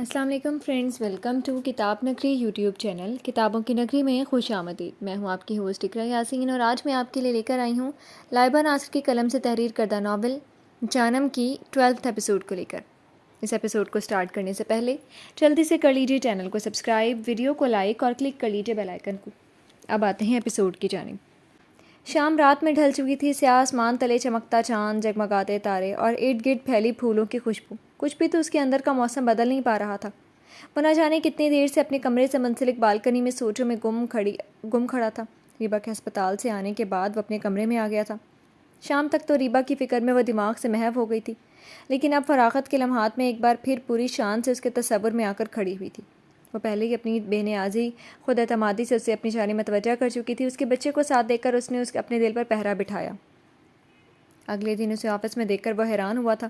السلام علیکم friends, welcome to کتاب نگری یوٹیوب چینل کتابوں کی نگری میں خوش آمدید۔ میں ہوں آپ کی ہوسٹ اقرا یاسین اور آج میں آپ کے لیے لے کر آئی ہوں لائبہ ناصر کی قلم سے تحریر کردہ ناول جانم کی 12 ایپیسوڈ کو لے کر۔ اس ایپیسوڈ کو سٹارٹ کرنے سے پہلے جلدی سے کر لیجیے چینل کو سبسکرائب، ویڈیو کو لائک اور کلک کر لیجیے بیل آئیکن کو۔ اب آتے ہیں ایپیسوڈ کی جانب۔ شام رات میں ڈھل چکی تھی، سیاہ آسمان تلے چمکتا چاند، جگمگاتے تارے اور ارد گرد پھیلی پھولوں کی خوشبو، کچھ بھی تو اس کے اندر کا موسم بدل نہیں پا رہا تھا۔ وہ نہ جانے کتنی دیر سے اپنے کمرے سے منسلک بالکنی میں سوچوں میں گم کھڑا تھا۔ ریبا کے ہسپتال سے آنے کے بعد وہ اپنے کمرے میں آ گیا تھا۔ شام تک تو ریبا کی فکر میں وہ دماغ سے محو ہو گئی تھی، لیکن اب فراغت کے لمحات میں ایک بار پھر پوری شان سے اس کے تصور میں آ کر کھڑی ہوئی تھی۔ وہ پہلے ہی اپنی بے نیازی، خود اعتمادی سے اسے اپنی جانب متوجہ کر چکی تھی۔ اس کے بچے کو ساتھ دیکھ کر اس نے اپنے دل پر پہرا بٹھایا۔ اگلے دن اسے آفس میں دیکھ کر وہ حیران ہوا تھا۔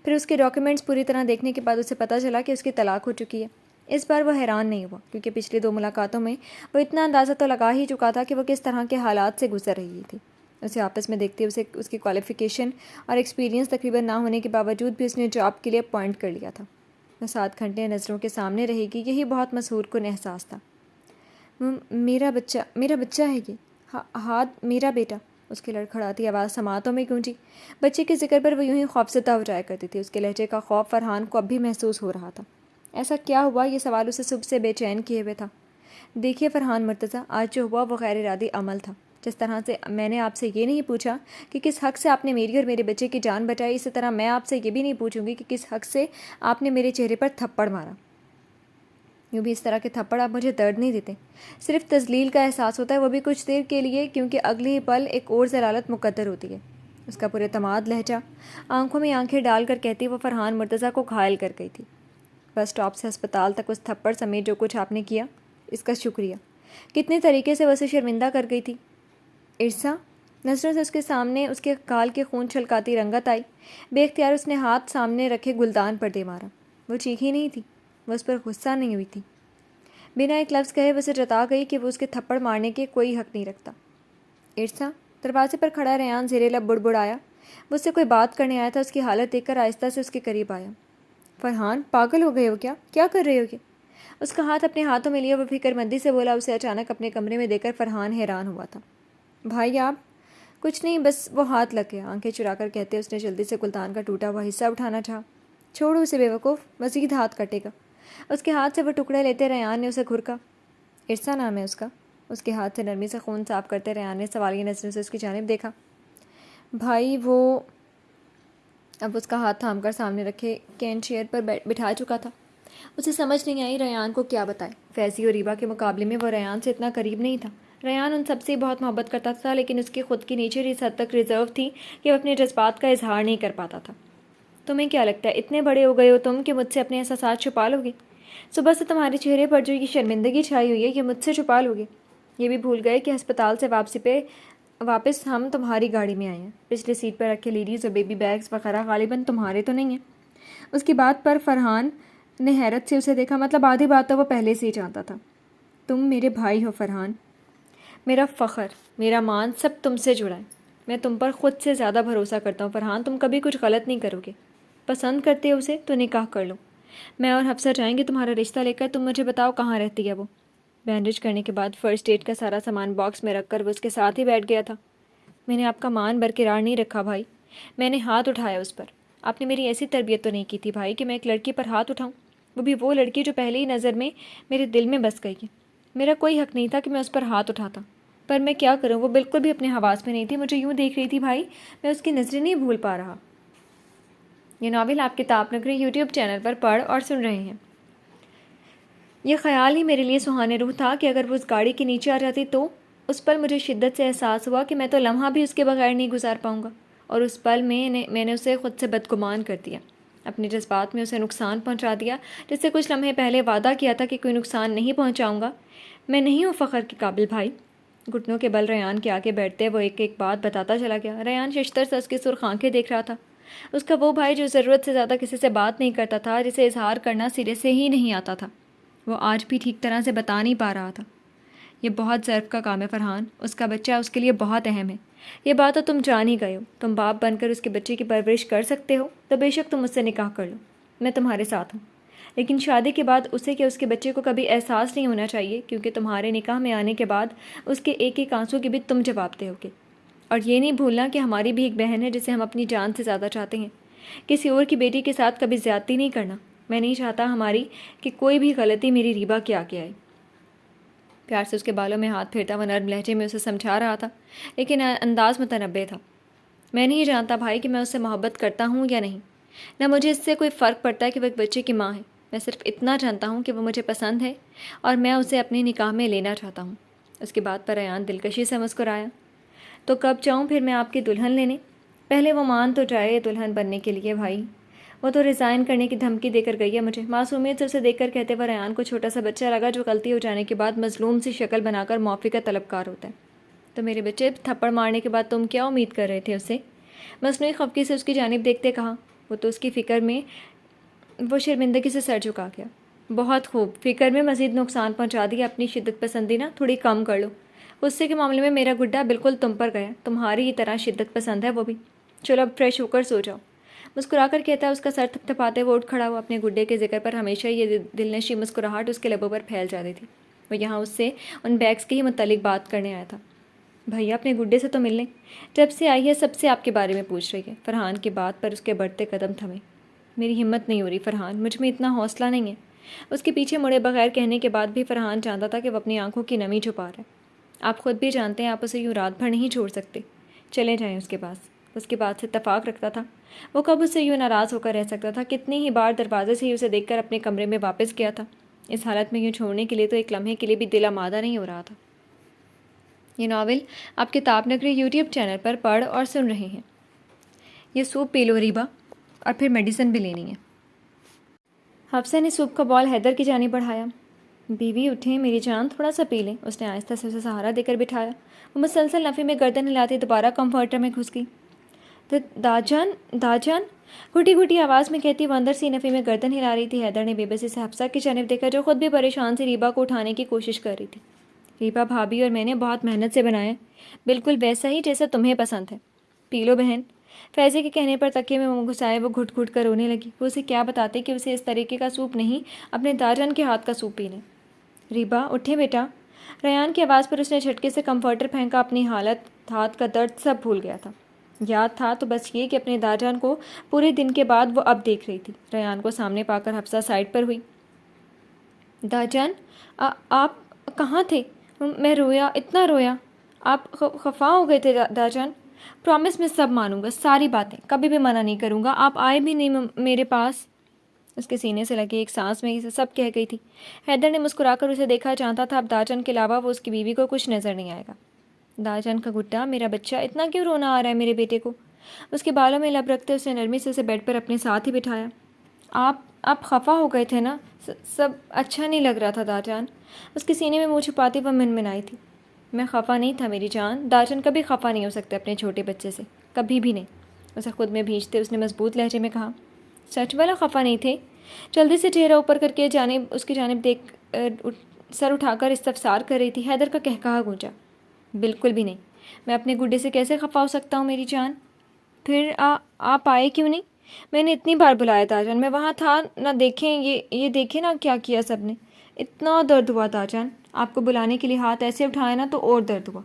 پھر اس کے ڈاکیومنٹس پوری طرح دیکھنے کے بعد اسے پتہ چلا کہ اس کی طلاق ہو چکی ہے۔ اس بار وہ حیران نہیں ہوا، کیونکہ پچھلی 2 ملاقاتوں میں وہ اتنا اندازہ تو لگا ہی چکا تھا کہ وہ کس طرح کے حالات سے گزر رہی تھی۔ اسے آفس میں دیکھتے اس کی کوالیفیکیشن اور ایکسپیرینس تقریباً نہ ہونے کے باوجود بھی اس نے جاب کے لیے اپوائنٹ کر لیا تھا۔ وہ 7 گھنٹے نظروں کے سامنے رہے گی، یہی بہت مسحور کن احساس تھا۔ میرا بچہ ہے یہ، ہاتھ میرا بیٹا، اس کی لڑکھڑاتی آواز سماعتوں میں گونجی۔ بچے کے ذکر پر وہ یوں ہی خوفزدہ ہو جایا کرتی تھی۔ اس کے لہجے کا خوف فرحان کو اب بھی محسوس ہو رہا تھا۔ ایسا کیا ہوا؟ یہ سوال اسے صبح سے بے چین کیے ہوئے تھا۔ دیکھیے فرحان مرتضیٰ، آج جو ہوا وہ غیر ارادی عمل تھا۔ جس طرح سے میں نے آپ سے یہ نہیں پوچھا کہ کس حق سے آپ نے میری اور میرے بچے کی جان بچائی، اسی طرح میں آپ سے یہ بھی نہیں پوچھوں گی کہ کس حق سے آپ نے میرے چہرے پر تھپڑ مارا۔ یوں بھی اس طرح کے تھپڑ آپ مجھے درد نہیں دیتے، صرف تذلیل کا احساس ہوتا ہے، وہ بھی کچھ دیر کے لیے، کیونکہ اگلے ہی پل ایک اور ضلالت مقدر ہوتی ہے۔ اس کا پراعتماد لہجہ، آنکھوں میں آنکھیں ڈال کر کہتی وہ فرحان مرتضیٰ کو گھائل کر گئی تھی۔ بس اسٹاپ سے ہسپتال تک اس تھپڑ سمیت جو کچھ آپ نے کیا، اس کا شکریہ۔ کتنے طریقے سے وہ اسے شرمندہ کر گئی تھی۔ ارسا، نظروں سے اس کے سامنے اس کے گال کے خون چھلکاتی رنگت آئی۔ بے اختیار اس نے ہاتھ سامنے رکھے گلدان پر دے مارا۔ وہ چیخی نہیں تھی، وہ اس پر غصہ نہیں ہوئی تھی۔ بنا ایک لفظ کہے وہ اسے جتا گئی کہ وہ اس کے تھپڑ مارنے کے کوئی حق نہیں رکھتا۔ ارسا، دروازے پر کھڑا ریان زیر لب بڑبڑایا۔ وہ اس سے کوئی بات کرنے آیا تھا۔ اس کی حالت دیکھ کر آہستہ سے اس کے قریب آیا۔ فرحان، پاگل ہو گئے ہو کیا کر رہے ہو یہ؟ اس کا ہاتھ اپنے ہاتھوں میں لیا وہ فکر مندی سے بولا۔ اسے اچانک اپنے کمرے میں دیکھ کر فرحان حیران ہوا تھا۔ بھائی آپ؟ کچھ نہیں، بس وہ ہاتھ لگ گیا، آنکھیں چرا کر کہتے اس نے جلدی سے گلدان کا ٹوٹا ہوا حصہ اٹھانا چاہا۔ چھوڑو اسے بے وقوف، مزید ہاتھ کٹے گا۔ اس کے ہاتھ سے وہ ٹکڑے لیتے ریان نے اسے گھرکا۔ ارسا نام ہے اس کا۔ اس کے ہاتھ سے نرمی سے خون صاف کرتے ریان نے سوالیہ نظروں سے اس کی جانب دیکھا۔ بھائی وہ اب اس کا ہاتھ تھام کر سامنے رکھے کین چیئر پر بٹھا چکا تھا۔ اسے سمجھ نہیں آئی ریان کو کیا بتائے۔ فیضی اور ریبا کے مقابلے میں وہ ریان سے اتنا قریب نہیں تھا۔ ریان ان سب سے بہت محبت کرتا تھا، لیکن اس کی خود کی نیچر اس حد تک ریزرو تھی کہ وہ اپنے جذبات کا اظہار نہیں کر پاتا تھا۔ تمہیں کیا لگتا ہے اتنے بڑے ہو گئے ہو تم کہ مجھ سے اپنے احساسات چھپا لو گے؟ صبح سے تمہارے چہرے پر جو یہ شرمندگی چھائی ہوئی ہے، یہ مجھ سے چھپا لو گے؟ یہ بھی بھول گئے کہ ہسپتال سے واپس ہم تمہاری گاڑی میں آئے ہیں۔ پچھلی سیٹ پر رکھے لیڈیز اور بیبی بیگز وغیرہ غالباً تمہارے تو نہیں ہیں۔ اس کی بات پر فرحان نے حیرت سے اسے دیکھا۔ مطلب آدھی بات تو وہ پہلے سے ہی جانتا تھا۔ تم میرے بھائی ہو فرحان، میرا فخر، میرا مان سب تم سے جڑا ہے۔ میں تم پر خود سے زیادہ بھروسہ کرتا ہوں فرحان، تم کبھی کچھ غلط نہیں کرو گے۔ پسند کرتے ہو اسے تو نکاح کر لو۔ میں اور حفصہ جائیں گے تمہارا رشتہ لے کر۔ تم مجھے بتاؤ کہاں رہتی ہے وہ؟ بینڈیج کرنے کے بعد فرسٹ ایڈ کا سارا سامان باکس میں رکھ کر وہ اس کے ساتھ ہی بیٹھ گیا تھا۔ میں نے آپ کا مان برقرار نہیں رکھا بھائی، میں نے ہاتھ اٹھایا اس پر۔ آپ نے میری ایسی تربیت تو نہیں کی تھی بھائی کہ میں ایک لڑکی پر ہاتھ اٹھاؤں، وہ بھی وہ لڑکی جو پہلے ہی نظر میں میرے دل میں بس گئی ہے۔ میرا کوئی حق نہیں تھا کہ میں اس پر ہاتھ اٹھاتا، پر میں کیا کروں، وہ بالکل بھی اپنے حواس میں نہیں تھی، مجھے یوں دیکھ رہی تھی بھائی، میں اس کی نظریں نہیں بھول پا رہا۔ یہ ناول آپ کتاب نگری یوٹیوب چینل پر پڑھ اور سن رہے ہیں۔ یہ خیال ہی میرے لیے سہانے روح تھا کہ اگر وہ اس گاڑی کے نیچے آ جاتی تو اس پل مجھے شدت سے احساس ہوا کہ میں تو لمحہ بھی اس کے بغیر نہیں گزار پاؤں گا، اور اس پل میں نے اسے خود سے بدگمان کر دیا، اپنے جذبات میں اسے نقصان پہنچا دیا، جس سے کچھ لمحے پہلے وعدہ کیا تھا کہ کوئی نقصان نہیں پہنچاؤں گا۔ میں نہیں ہوں فخر کے قابل بھائی۔ گھٹنوں کے بل ریان کے آگے بیٹھتے وہ ایک ایک بات بتاتا چلا گیا۔ ریان ششتر سے اس کی سرخ آنکھیں دیکھ رہا تھا۔ اس کا وہ بھائی جو ضرورت سے زیادہ کسی سے بات نہیں کرتا تھا، جسے اظہار کرنا سرے سے ہی نہیں آتا تھا، وہ آج بھی ٹھیک طرح سے بتا نہیں پا رہا تھا۔ یہ بہت ضرف کا کام ہے فرحان، اس کا بچہ اس کے لیے بہت اہم ہے۔ یہ بات تو تم جان ہی گئے ہو۔ تم باپ بن کر اس کے بچے کی پرورش کر سکتے ہو تو بے شک تم مجھ سے نکاح کر لو، میں تمہارے ساتھ ہوں۔ لیکن شادی کے بعد اسے کہ اس کے بچے کو کبھی احساس نہیں ہونا چاہیے، کیونکہ تمہارے نکاح میں آنے کے بعد اس کے ایک ایک آنسو کی بھی تم جواب دے ہوگے۔ اور یہ نہیں بھولنا کہ ہماری بھی ایک بہن ہے جسے ہم اپنی جان سے زیادہ چاہتے ہیں۔ کسی اور کی بیٹی کے ساتھ کبھی زیادتی نہیں کرنا۔ میں نہیں چاہتا ہماری کہ کوئی بھی غلطی میری ریبا کے آگے آئے۔ پیار سے اس کے بالوں میں ہاتھ پھیرتا وہ نرم لہجے میں اسے سمجھا رہا تھا، لیکن انداز متنبع تھا۔ میں نہیں جانتا بھائی کہ میں اس سے محبت کرتا ہوں یا نہیں، نہ مجھے اس سے کوئی فرق پڑتا ہے کہ وہ ایک بچے کی ماں ہے۔ میں صرف اتنا جانتا ہوں کہ وہ مجھے پسند ہے اور میں اسے اپنے نکاح میں لینا چاہتا ہوں۔ اس کی بات پر ریان دلکشی سے مسکرایا۔ تو کب جاؤں پھر میں آپ کی دلہن لینے؟ پہلے وہ مان تو جائے دلہن بننے کے لیے بھائی۔ وہ تو ریزائن کرنے کی دھمکی دے کر گئی ہے مجھے۔ معصومیت سے اسے دیکھ کر کہتے وہ ریان کو چھوٹا سا بچہ لگا جو غلطی ہو جانے کے بعد مظلوم سی شکل بنا کر معافی کا طلبکار ہوتا ہے۔ تو میرے بچے تھپڑ مارنے کے بعد تم کیا امید کر رہے تھے اس سے؟ مصنوعی خفگی سے اس کی جانب دیکھتے کہا۔ وہ تو اس کی فکر میں وہ شرمندگی سے سر جھکا گیا۔ بہت خوب، فکر میں مزید نقصان پہنچا دیا۔ اپنی شدت پسندی نا تھوڑی کم کر لو۔ غصے کے معاملے میں میرا گڈا بالکل تم پر گیا، تمہاری ہی طرح شدت پسند ہے وہ بھی۔ چلو اب فریش ہو کر سو جاؤ۔ مسکرا کر کہتا ہے، اس کا سر تھپتھپاتے وہ اٹھ کھڑا ہوا۔ اپنے گڈے کے ذکر پر ہمیشہ یہ دلنشی مسکراہٹ اس کے لبوں پر پھیل جاتی تھی۔ وہ یہاں اس سے ان بیگز کے ہی متعلق بات کرنے آیا تھا۔ بھیا اپنے گڈے سے تو مل لیں، جب سے آئی ہے سب سے آپ کے بارے میں پوچھ رہی ہے۔ فرحان کی بات پر اس کے بڑھتے قدم تھمے۔ میری ہمت نہیں ہو رہی فرحان، مجھ میں اتنا حوصلہ نہیں ہے۔ اس کے پیچھے مڑے بغیر کہنے کے بعد بھی فرحان جانتا تھا کہ وہ اپنی آنکھوں کی نمی چھپا رہا ہے۔ آپ خود بھی جانتے ہیں آپ اسے یوں رات بھر نہیں چھوڑ سکتے۔ چلے جائیں اس کے پاس۔ اس کی بات سے اتفاق رکھتا تھا۔ وہ کب اس سے یوں ناراض ہو کر رہ سکتا تھا؟ کتنی ہی بار دروازے سے ہی اسے دیکھ کر اپنے کمرے میں واپس گیا تھا۔ اس حالت میں یوں چھوڑنے کے لیے تو ایک لمحے کے لیے بھی دل آمادہ نہیں ہو رہا تھا۔ یہ ناول آپ کتاب نگری یوٹیوب چینل پر پڑھ اور سن رہے ہیں۔ یہ سوپ پی لو ریبا، اور پھر میڈیسن بھی لینی ہے۔ حفصہ نے سوپ کا بال حیدر کی جانب بڑھایا۔ بیوی اٹھیں میری جان، تھوڑا سا پی لیں۔ اس نے آہستہ سے اسے سہارا دے کر بٹھایا۔ وہ مسلسل نفی میں گردن ہلاتی دوبارہ کمفرٹر میں گھس گئی۔ داجان داجان گھٹی گھٹی آواز میں کہتی وہ اندر سی نفی میں گردن ہلا رہی تھی۔ حیدر نے بے بسی سے حفصہ کی جانب دیکھا جو خود بھی پریشان سی ریبا کو اٹھانے کی کوشش کر رہی تھی۔ ریبا بھابھی اور میں نے بہت محنت سے بنایا، بالکل ویسا ہی جیسا تمہیں پسند ہے۔ پی لو بہن۔ فیضے کے کہنے پر تکیے میں منہ گھسائے وہ گھٹ گھٹ کر رونے لگی۔ وہ اسے کیا بتاتے کہ اسے اس طریقے کا سوپ نہیں، اپنے داجان کے ہاتھ کا سوپ پی لیں۔ ریبا اٹھے بیٹا۔ ریان کی آواز پر اس نے جھٹکے سے کمفرٹر پھینکا۔ اپنی حالت، ہاتھ کا درد سب بھول گیا تھا۔ یاد تھا تو بس یہ کہ اپنے داجان کو پورے دن کے بعد وہ اب دیکھ رہی تھی۔ ریان کو سامنے پا کر حفصہ سائڈ پر ہوئی۔ داجان آپ کہاں تھے؟ میں رویا، اتنا رویا۔ آپ خفا ہو گئے تھے داجان؟ پرومس میں سب مانوں گا، ساری باتیں، کبھی بھی منع نہیں کروں گا۔ آپ آئے بھی نہیں میرے پاس۔ اس کے سینے سے لگے ایک سانس میں اسے سب کہہ گئی تھی۔ حیدر نے مسکرا کر اسے دیکھا، جانتا تھا اب داجان کے علاوہ وہ اس کی بیوی کو کچھ نظر نہیں آئے گا۔ داجان کا گڈا، میرا بچہ، اتنا کیوں رونا آ رہا ہے میرے بیٹے کو؟ اس کے بالوں میں لب رکھتے اس نے نرمی سے اسے بیڈ پر اپنے ساتھ ہی بٹھایا۔ آپ خفا ہو گئے تھے نا؟ سب اچھا نہیں لگ رہا تھا داجان۔ اس کے سینے میں منہ چھپاتی وہ منمنائی تھی۔ میں خفا نہیں تھا میری جان، داجان کبھی خفا نہیں ہو سکتے اپنے چھوٹے بچے سے، کبھی بھی نہیں۔ اسے خود میں بھیجتے اس نے مضبوط لہجے میں کہا۔ سچ والا خفا نہیں تھے؟ جلدی سے چہرہ اوپر کر کے اس کی جانب دیکھ سر اٹھا کر استفسار کر رہی تھی۔ حیدر کا کہکہا گونجا۔ بالکل بھی نہیں، میں اپنے گڈے سے کیسے خفا ہو سکتا ہوں میری جان؟ پھر آپ آئے کیوں نہیں؟ میں نے اتنی بار بلایا داجان، میں وہاں تھا نہ، دیکھیں یہ دیکھیں نا کیا کیا سب نے۔ اتنا درد ہوا داجان، آپ کو بلانے کے لیے ہاتھ ایسے اٹھائے نا تو اور درد ہوا۔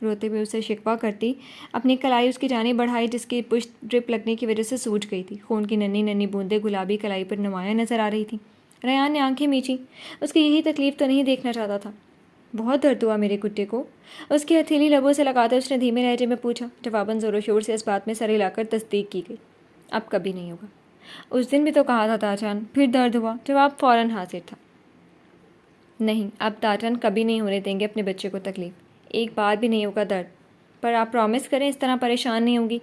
روتے ہوئے اسے شکوہ کرتی اپنی کلائی اس کی جانب بڑھائی جس کی پشت ڈرپ لگنے کی وجہ سے سوج گئی تھی۔ خون کی ننھی ننھی بوندیں گلابی کلائی پر نمایاں نظر آ رہی تھیں۔ ریان نے آنکھیں میچی، اس کی یہی تکلیف تو نہیں دیکھنا چاہتا تھا۔ بہت درد ہوا میرے گڈے کو؟ اس کی ہتھیلی لبوں سے لگاتے اس نے دھیمے لہجے میں پوچھا۔ جواباً زور و شور سے اس بات میں سر ہلا کر تصدیق کی گئی۔ اب کبھی نہیں ہوگا۔ اس دن بھی تو کہا تھا داجان، پھر درد ہوا؟ جواب فوراً حاضر تھا۔ نہیں، اب داجان کبھی نہیں ہونے دیں گے اپنے بچے کو تکلیف، ایک بار بھی نہیں ہوگا درد۔ پر آپ پرومس کریں اس طرح پریشان نہیں ہوگی،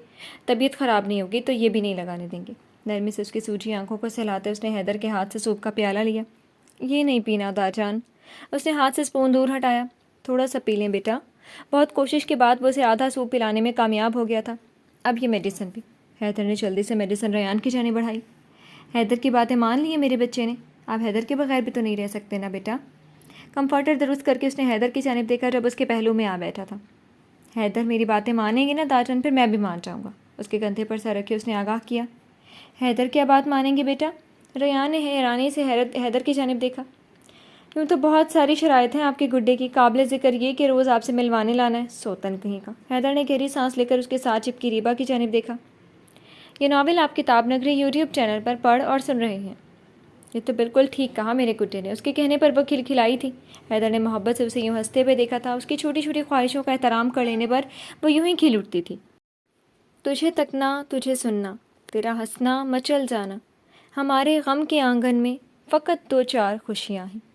طبیعت خراب نہیں ہوگی تو یہ بھی نہیں لگانے دیں گے۔ نرمی سے اس کی سوجھی آنکھوں کو سہلاتے اس نے حیدر کے ہاتھ سے سوپ کا پیالہ لیا۔ یہ نہیں پینا داجان۔ اس نے ہاتھ سے اسپون دور ہٹایا۔ تھوڑا سا پی لیں بیٹا۔ بہت کوشش کے بعد وہ اسے آدھا سوپ پلانے میں کامیاب ہو گیا تھا۔ اب یہ میڈیسن بھی۔ حیدر نے جلدی سے میڈیسن ریان کی جانب بڑھائی۔ حیدر کی باتیں مان لی ہیں میرے بچے نے؟ آپ حیدر کے بغیر بھی تو نہیں رہ سکتے نا بیٹا؟ کمفرٹر درست کر کے اس نے حیدر کی جانب دیکھا جب اس کے پہلو میں آ بیٹھا تھا۔ حیدر میری باتیں مانیں گے نا داجان؟ پھر میں بھی مان جاؤں گا۔ اس کے کندھے پر سر رکھے اس نے آگاہ کیا۔ حیدر کیا بات مانیں گے بیٹا؟ ریان نے حیرانی سے حیدر کی جانب دیکھا۔ یوں تو بہت ساری شرائط ہیں آپ کے گڈے کی، قابل ذکر یہ کہ روز آپ سے ملوانے لانا ہے، سوتن کہیں کا۔ حیدر نے گہری سانس لے کر اس کے ساتھ چپکی ریبا کی جانب دیکھا۔ یہ ناول آپ کتاب نگری یوٹیوب چینل پر پڑھ اور سن رہے ہیں۔ یہ تو بالکل ٹھیک کہا میرے گڈے نے، اس کے کہنے پر وہ کھلکھلائی تھی۔ حیدر نے محبت سے اسے یوں ہنستے ہوئے دیکھا تھا، اس کی چھوٹی چھوٹی خواہشوں کا احترام کر لینے پر وہ یوں ہی کھل اٹھتی تھی۔ تجھے تکنا، تجھے سننا، تیرا ہنسنا مچل جانا، ہمارے غم کے آنگن میں فقط 2-4 خوشیاں ہیں۔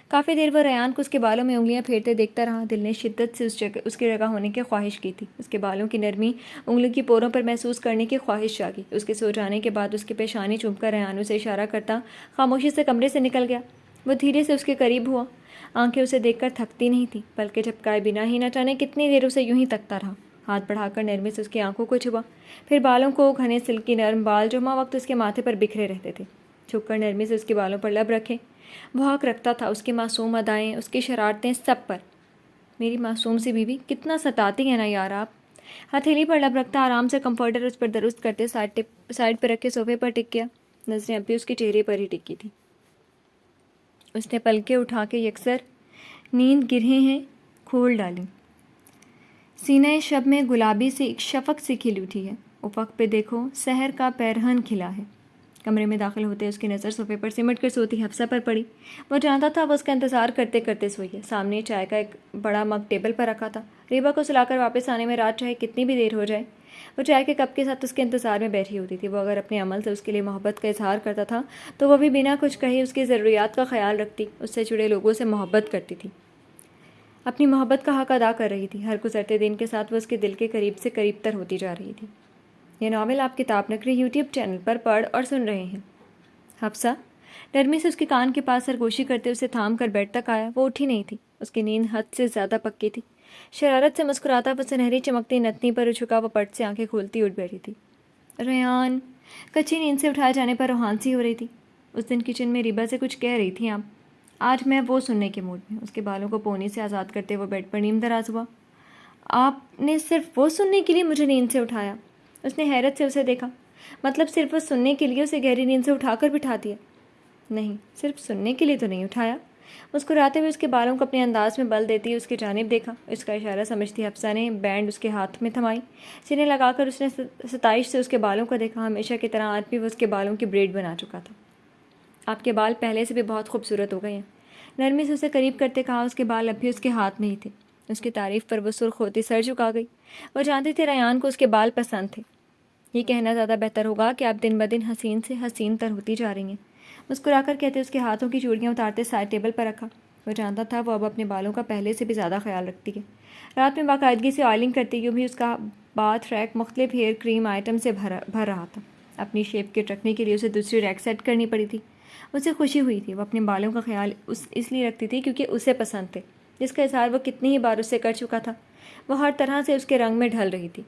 کافی دیر وہ ریان کو اس کے بالوں میں انگلیاں پھیرتے دیکھتا رہا۔ دل نے شدت سے اس کی جگہ ہونے کی خواہش کی تھی، اس کے بالوں کی نرمی انگلیوں کی پوروں پر محسوس کرنے کی خواہش جاگی۔ اس کے سو جانے کے بعد اس کی پیشانی چوم کر ریان اسے اشارہ کرتا خاموشی سے کمرے سے نکل گیا۔ وہ دھیرے سے اس کے قریب ہوا، آنکھیں اسے دیکھ کر تھکتی نہیں تھیں، بلکہ جھپکائے بنا ہی نہ جانے کتنی دیر اسے یوں ہی تکتا رہا۔ ہاتھ بڑھا کر نرمی سے اس کی آنکھوں کو چھوا، پھر بالوں کو، گھنے سلکی نرم بال جو وقت اس کے ماتھے پر بکھرے رہتے تھے۔ جھک کر نرمی سے اس کے بالوں پر لب رکھے وہ حق رکھتا تھا، اس کی معصوم ادائیں، اس کی شرارتیں، سب پر۔ میری معصوم سی بیوی کتنا ستاتی ہے نا یار آپ۔ ہتھیلی پر لب رکھتا آرام سے کمفرٹر اس پر درست کرتے سائڈ پر رکھے صوفے پر ٹک گیا۔ نظریں اب بھی اس کے چہرے پر ہی ٹکی تھی۔ اس نے پلکیں اٹھا کے یکسر نیند گرہے ہیں کھول ڈالی۔ سینہ شب میں گلابی سی ایک شفق سی کھل اٹھی ہے، افق پہ دیکھو سحر کا پیرہن کھلا ہے۔ کمرے میں داخل ہوتے اس کی نظر صوفے پر سمٹ کر سوتی حفصہ پر پڑی۔ وہ جانتا تھا وہ اس کا انتظار کرتے کرتے سوئی ہے۔ سامنے چائے کا ایک بڑا مگ ٹیبل پر رکھا تھا۔ ریبا کو سلا کر واپس آنے میں رات چاہے کتنی بھی دیر ہو جائے، وہ چائے کے کپ کے ساتھ اس کے انتظار میں بیٹھی ہوتی تھی۔ وہ اگر اپنے عمل سے اس کے لیے محبت کا اظہار کرتا تھا تو وہ بھی بنا کچھ کہے اس کی ضروریات کا خیال رکھتی، اس سے جڑے لوگوں سے محبت کرتی تھی، اپنی محبت کا حق ادا کر رہی تھی۔ ہر گزرتے دن کے ساتھ وہ اس کے دل کے قریب سے قریب تر ہوتی جا رہی تھی۔ یہ ناول آپ کتاب نگری یوٹیوب چینل پر پڑھ اور سن رہے ہیں۔ حفصہ نرمی سے اس کے کان کے پاس سرگوشی کرتے اسے تھام کر بیڈ تک آیا۔ وہ اٹھی نہیں تھی، اس کی نیند حد سے زیادہ پکی تھی۔ شرارت سے مسکراتا وہ سنہری چمکتی نتنی پر جھکا وہ پٹ سے آنکھیں کھولتی اٹھ بیٹھی تھی۔ ریان کچی نیند سے اٹھائے جانے پر روحان سی ہو رہی تھی۔ اس دن کچن میں ریبا سے کچھ کہہ رہی تھی آپ، آج میں وہ سننے کے موڈ میں۔ اس کے بالوں کو پونی سے آزاد کرتے وہ بیڈ پر نیم دراز ہوا۔ آپ نے صرف وہ سننے کے لیے مجھے نیند سے اٹھایا؟ اس نے حیرت سے اسے دیکھا۔ مطلب صرف وہ سننے کے لیے اسے گہری نیند سے اٹھا کر بٹھا دیا؟ نہیں، صرف سننے کے لیے تو نہیں اٹھایا۔ مسکراتے ہوئے اس کے بالوں کو اپنے انداز میں بل دیتی اس کی جانب دیکھا۔ اس کا اشارہ سمجھتی حفصہ نے بینڈ اس کے ہاتھ میں تھمائی، سینے لگا کر اس نے ستائش سے اس کے بالوں کو دیکھا۔ ہمیشہ کی طرح آج بھی وہ اس کے بالوں کی بریڈ بنا چکا تھا۔ آپ کے بال پہلے سے بھی بہت خوبصورت ہو گئے ہیں، نرمی سے اسے قریب کرتے کہا۔ اس کے بال اب بھی اس کے ہاتھ میں ہی تھے۔ اس کی تعریف پر وہ سرخ ہوتی سر جھکا گئی۔ وہ جانتی تھی ریان کو اس کے بال پسند تھے۔ یہ کہنا زیادہ بہتر ہوگا کہ آپ دن بدن حسین سے حسین تر ہوتی جا رہی ہیں، مسکرا کر کہتے اس کے ہاتھوں کی چوڑیاں اتارتے سائڈ ٹیبل پر رکھا۔ وہ جانتا تھا وہ اب اپنے بالوں کا پہلے سے بھی زیادہ خیال رکھتی ہے۔ رات میں باقاعدگی سے آئلنگ کرتی، یوں بھی اس کا باتھ ریک مختلف ہیئر کریم آئٹم سے بھر رہا تھا۔ اپنی شیپ کٹ رکھنے کے لیے اسے دوسری ریک سیٹ کرنی پڑی تھی۔ اسے خوشی ہوئی تھی، وہ اپنے بالوں کا خیال اس لیے رکھتی تھی کیونکہ اسے پسند تھے، جس کا اظہار وہ کتنی ہی بار اس سے کر چکا تھا۔ وہ ہر طرح سے اس کے رنگ میں ڈھل رہی تھی۔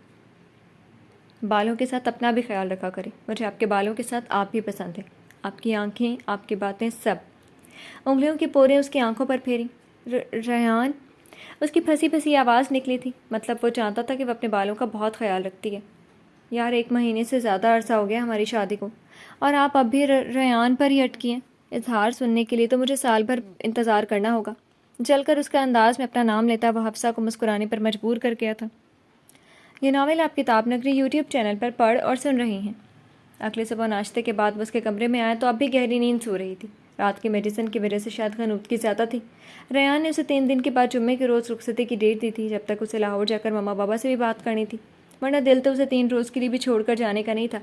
بالوں کے ساتھ اپنا بھی خیال رکھا کرے، مجھے آپ کے بالوں کے ساتھ آپ بھی پسند ہیں، آپ کی آنکھیں، آپ کی باتیں، سب۔ انگلیوں کی پوریں اس کی آنکھوں پر پھیری۔ ریان، اس کی پھنسی پھنسی آواز نکلی تھی۔ مطلب وہ جانتا تھا کہ وہ اپنے بالوں کا بہت خیال رکھتی ہے۔ یار 1 مہینے سے زیادہ عرصہ ہو گیا ہماری شادی کو، اور آپ اب بھی ریان پر ہی اٹکی ہیں۔ اظہار سننے کے لیے تو مجھے سال بھر انتظار کرنا ہوگا۔ جل کر اس کا انداز میں اپنا نام لیتا وہ حفصہ کو مسکرانے پر مجبور کر گیا تھا۔ یہ ناول آپ کتاب نگری یوٹیوب چینل پر پڑھ اور سن رہے ہیں۔ اگلے صبح ناشتے کے بعد وہ اس کے کمرے میں آیا تو اب بھی گہری نیند سو رہی تھی۔ رات کی میڈیسن کی وجہ سے شاید غنودگی زیادہ تھی۔ ریان نے اسے 3 دن کے بعد جمعے کے روز رخصتی کی ڈیٹ دی تھی، جب تک اسے لاہور جا کر ماما بابا سے بھی بات کرنی تھی، ورنہ دل تو اسے 3 روز کے لیے بھی چھوڑ کر جانے کا نہیں تھا۔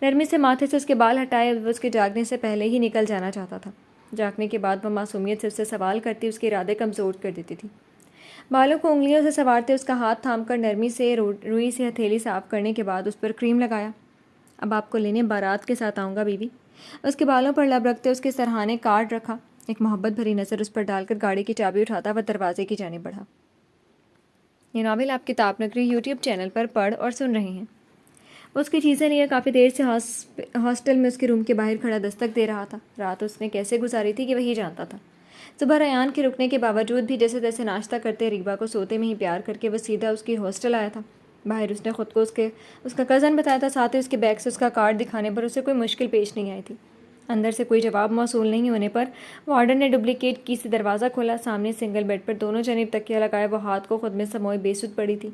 نرمی سے ماتھے سے اس کے بال ہٹائے وہ اس کے جاگنے سے پہلے ہی نکل جانا چاہتا تھا۔ جاگنے کے بعد وہ معصومیت سے اس سے سوال کرتی، اس کے ارادے کمزور کر دیتی تھی۔ بالوں کو انگلیوں سے سنوارتے اس کا ہاتھ تھام کر نرمی سے روئی سے ہتھیلی صاف کرنے کے بعد اس پر کریم لگایا۔ اب آپ کو لینے بارات کے ساتھ آؤں گا بیوی۔ اس کے بالوں پر لب رکھتے اس کے سرہانے کارڈ رکھا، ایک محبت بھری نظر اس پر ڈال کر گاڑی کی چابی اٹھاتا وہ دروازے کی جانب بڑھا۔ یہ ناول آپ کتاب نگری یوٹیوب چینل پر پڑھ اور سن رہے ہیں۔ وہ اس کی چیزیں لیے کافی دیر سے ہاسٹل میں اس کے روم کے باہر کھڑا دستک دے رہا تھا۔ رات اس نے کیسے گزاری تھی کہ وہی جانتا تھا۔ صبح ریان کے رکنے کے باوجود بھی جیسے تیسے ناشتہ کرتے ریبا کو سوتے میں ہی پیار کر کے وہ سیدھا اس کی ہاسٹل آیا تھا۔ باہر اس نے خود کو اس کا کزن بتایا تھا، ساتھ ہی اس کے بیگ سے اس کا کارڈ دکھانے پر اسے کوئی مشکل پیش نہیں آئی تھی۔ اندر سے کوئی جواب موصول نہیں ہونے پر وارڈن نے ڈپلیکیٹ کی سے دروازہ کھولا۔ سامنے سنگل بیڈ پر دونوں جانب تکیہ لگائے وہ ہاتھ کو خود میں سموئے بے سود پڑی تھی۔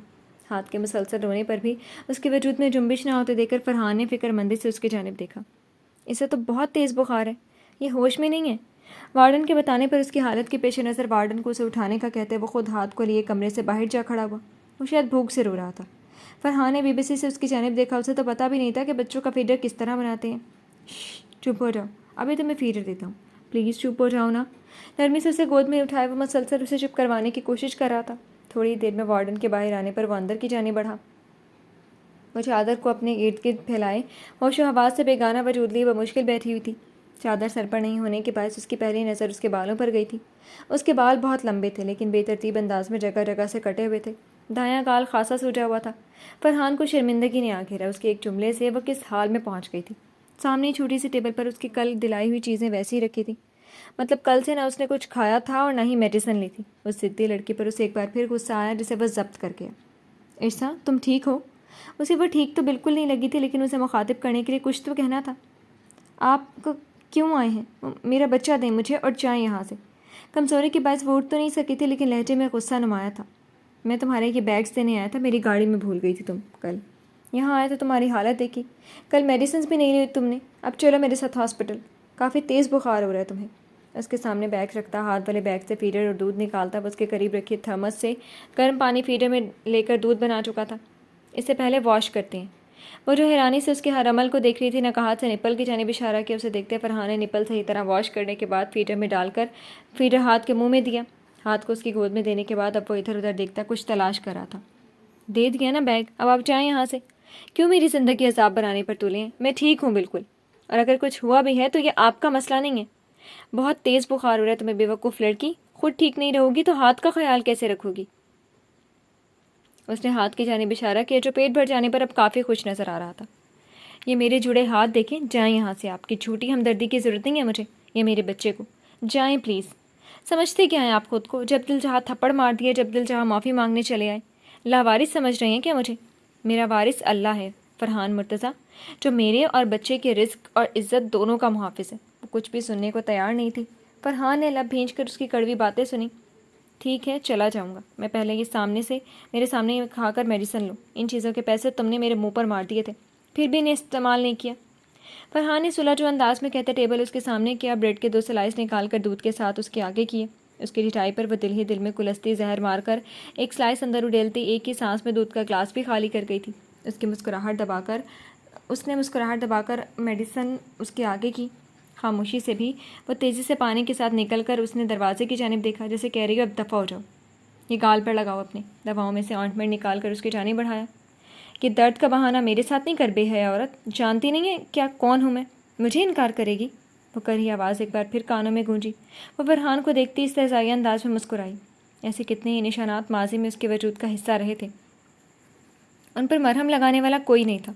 ہاتھ کے مسلسل رونے پر بھی اس کے وجود میں جنبش نہ ہوتے دیکھ کر فرحان نے فکر مندی سے اس کی جانب دیکھا۔ اسے تو بہت تیز بخار ہے، یہ ہوش میں نہیں ہے۔ وارڈن کے بتانے پر اس کی حالت کے پیش نظر وارڈن کو اسے اٹھانے کا کہتے وہ خود ہاتھ کو لیے کمرے سے باہر جا کھڑا ہوا۔ وہ شاید بھوک سے رو رہا تھا۔ فرحان نے بے بسی سے اس کی جانب دیکھا۔ اسے تو پتہ بھی نہیں تھا کہ بچوں کا فیڈر کس طرح بناتے ہیں۔ چپ ہو جاؤ، ابھی تو میں فیڈر دیتا ہوں، پلیز چپ ہو جاؤ نا۔ نرمی سے اسے گود میں اٹھائے وہ مسلسل اسے چپ کروانے کی کوشش کر رہا تھا۔ تھوڑی دیر میں وارڈن کے باہر آنے پر وہ اندر کی جانب بڑھا۔ وہ چادر کو اپنے ارد گرد پھیلائے ہوش و حواس سے بیگانہ وجود لیے وہ مشکل بیٹھی ہوئی تھی۔ چادر سر پر نہیں ہونے کے باعث اس کی پہلی نظر اس کے بالوں پر گئی تھی۔ اس کے بال بہت لمبے تھے لیکن بے ترتیب انداز میں جگہ جگہ سے کٹے ہوئے تھے۔ دایاں گال خاصا سوجا ہوا تھا۔ فرحان کو شرمندگی نے آ گھیرا۔ اس کے ایک جملے سے وہ کس حال میں پہنچ گئی تھی۔ سامنے چھوٹی سی ٹیبل پر اس کی کل دلائی ہوئی چیزیں ویسی ہی رکھی تھیں، مطلب کل سے نہ اس نے کچھ کھایا تھا اور نہ ہی میڈیسن لی تھی۔ اس ضدی لڑکی پر اسے ایک بار پھر غصہ آیا جسے وہ ضبط کر گیا۔ عرصہ تم ٹھیک ہو؟ اسے وہ ٹھیک تو بالکل نہیں لگی تھی لیکن اسے مخاطب کرنے کے لیے کچھ تو کہنا تھا۔ آپ کیوں آئے ہیں؟ میرا بچہ دیں مجھے اور جائیں یہاں سے۔ کمزوری کے باعث وہ اٹھ تو نہیں سکی تھی لیکن لہجے میں غصہ نمایاں تھا۔ میں تمہارے یہ بیگس دینے آیا تھا، میری گاڑی میں بھول گئی تھی تم کل۔ یہاں آئے تو تمہاری حالت دیکھی، کل میڈیسنز بھی نہیں لی تم نے۔ اب چلو میرے ساتھ ہاسپٹل، کافی تیز بخار ہو رہا ہے تمہیں۔ اس کے سامنے بیگ رکھتا، ہاتھ والے بیگ سے فیڈر اور دودھ نکالتا وہ اس کے قریب رکھی تھرمس سے گرم پانی فیڈر میں لے کر دودھ بنا چکا تھا۔ اس سے پہلے واش کرتے ہیں۔ وہ جو حیرانی سے اس کے ہر عمل کو دیکھ رہی تھی، نہ ہاتھ سے نپل کی جانب اشارہ کیا۔ اسے دیکھتے فرحان نے نپل صحیح طرح واش کرنے کے بعد فیڈر میں ڈال کر فیڈر ہاتھ کے منہ میں دیا۔ ہاتھ کو اس کی گود میں دینے کے بعد اب وہ ادھر ادھر دیکھتا کچھ تلاش کر رہا تھا۔ دے دیا نا بیگ، اب آپ جائیں یہاں سے۔ کیوں میری زندگی عذاب بنانے پر تلے ہیں؟ میں ٹھیک ہوں بالکل، اور اگر کچھ ہوا بھی ہے تو یہ آپ کا مسئلہ نہیں ہے۔ بہت تیز بخار ہو رہا ہے تمہیں بے وقوف لڑکی، خود ٹھیک نہیں رہو گی تو ہاتھ کا خیال کیسے رکھو گی؟ اس نے ہاتھ کی جانب اشارہ کیا جو پیٹ بھر جانے پر اب کافی خوش نظر آ رہا تھا۔ یہ میرے جڑے ہاتھ دیکھیں، جائیں یہاں سے، آپ کی جھوٹی ہمدردی کی ضرورت نہیں ہے مجھے، یہ میرے بچے کو جائیں پلیز۔ سمجھتے کیا ہیں آپ خود کو؟ جب دل چاہا تھپڑ مار دیا، جب دل چاہا معافی مانگنے چلے آئے۔ لاوارث سمجھ رہے ہیں کیا مجھے؟ میرا وارث اللہ ہے فرحان مرتضیٰ، جو میرے اور بچے کے رزق اور عزت دونوں کا محافظ ہے۔ وہ کچھ بھی سننے کو تیار نہیں تھی۔ فرحان نے لب بھینچ کر اس کی کڑوی باتیں سنی۔ ٹھیک ہے چلا جاؤں گا، میں پہلے یہ میرے سامنے کھا کر میڈیسن لو۔ ان چیزوں کے پیسے تم نے میرے منہ پر مار دیے تھے، پھر بھی انہیں استعمال نہیں کیا۔ فرحان نے سلجھ جو انداز میں کہتے ٹیبل اس کے سامنے کیا، بریڈ کے 2 سلائس نکال کر دودھ کے ساتھ اس کے آگے کیے۔ اس کی ٹھٹائی پر وہ دل ہی دل میں کلستی زہر مار کر ایک سلائس اندر اڈیلتی ایک ہی سانس میں دودھ کا گلاس بھی خالی کر گئی تھی۔ اس نے مسکراہٹ دبا کر میڈیسن اس کے آگے کی۔ خاموشی سے بھی وہ تیزی سے پانی کے ساتھ نکل کر اس نے دروازے کی جانب دیکھا جیسے کہہ رہی ہو اب دفع ہو جاؤ، یہ گال پر لگاؤ اپنے۔ دواؤں میں سے آئنٹمنٹ نکال کر اس کی جانب بڑھایا۔ کہ درد کا بہانہ میرے ساتھ نہیں کر بے حیا عورت، جانتی نہیں ہے کیا کون ہوں میں، مجھے انکار کرے گی؟ وہ کرہی آواز ایک بار پھر کانوں میں گونجی۔ وہ فرحان کو دیکھتی استہزائی انداز میں مسکرائی۔ ایسے کتنے ہی نشانات ماضی میں اس کے وجود کا حصہ رہے تھے، ان پر مرہم لگانے والا کوئی نہیں تھا۔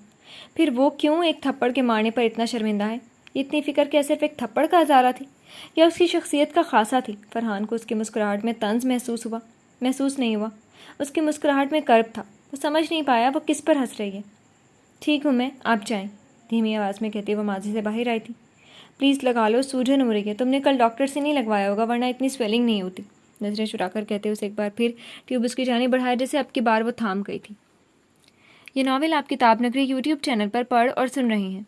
پھر وہ کیوں ایک تھپڑ کے مارنے پر اتنا شرمندہ ہے؟ اتنی فکر کیا صرف ایک تھپڑ کا ازارہ تھی یا اس کی شخصیت کا خاصہ تھی؟ فرحان کو اس کی مسکراہٹ میں طنز محسوس نہیں ہوا۔ اس کی مسکراہٹ میں کرب تھا۔ وہ سمجھ نہیں پایا وہ کس پر ہنس رہی ہے۔ ٹھیک ہوں میں، آپ جائیں، دھیمی آواز میں کہتے وہ ماضی سے باہر آئی تھی۔ پلیز لگا لو، سوجن ہو رہی ہے، تم نے کل ڈاکٹر سے نہیں لگوایا ہوگا ورنہ اتنی سویلنگ نہیں ہوتی۔ نظریں چرا کر کہتے اسے ایک بار پھر ٹیوب اس کی جانب بڑھایا جیسے اب کی بار وہ تھام گئی تھی۔ یہ ناول آپ کتاب نگری یوٹیوب چینل پر پڑھ اور سن رہے ہیں۔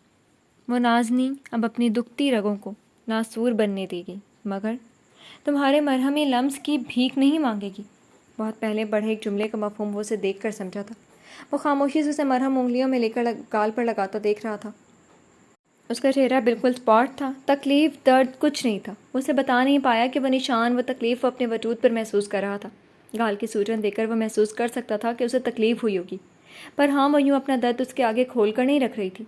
وہ نازنین اب اپنی دکھتی رگوں کو ناسور بننے دے گی مگر تمہارے مرہمی لمس کی بھیک نہیں مانگے گی۔ بہت پہلے پڑھے ایک جملے کا مفہوم وہ اسے دیکھ کر سمجھا تھا۔ وہ خاموشی سے اسے مرہم انگلیوں میں لے کر گال پر لگاتا دیکھ رہا تھا۔ اس کا چہرہ بالکل اسپاٹ تھا، تکلیف درد کچھ نہیں تھا۔ وہ اسے بتا نہیں پایا کہ وہ نشان وہ تکلیف وہ اپنے وجود پر محسوس کر رہا تھا۔ گال کی سوجن دیکھ کر وہ محسوس کر سکتا تھا کہ اسے تکلیف ہوئی ہوگی، پر ہاں وہ یوں اپنا درد اس کے آگے کھول کر نہیں رکھ رہی تھی۔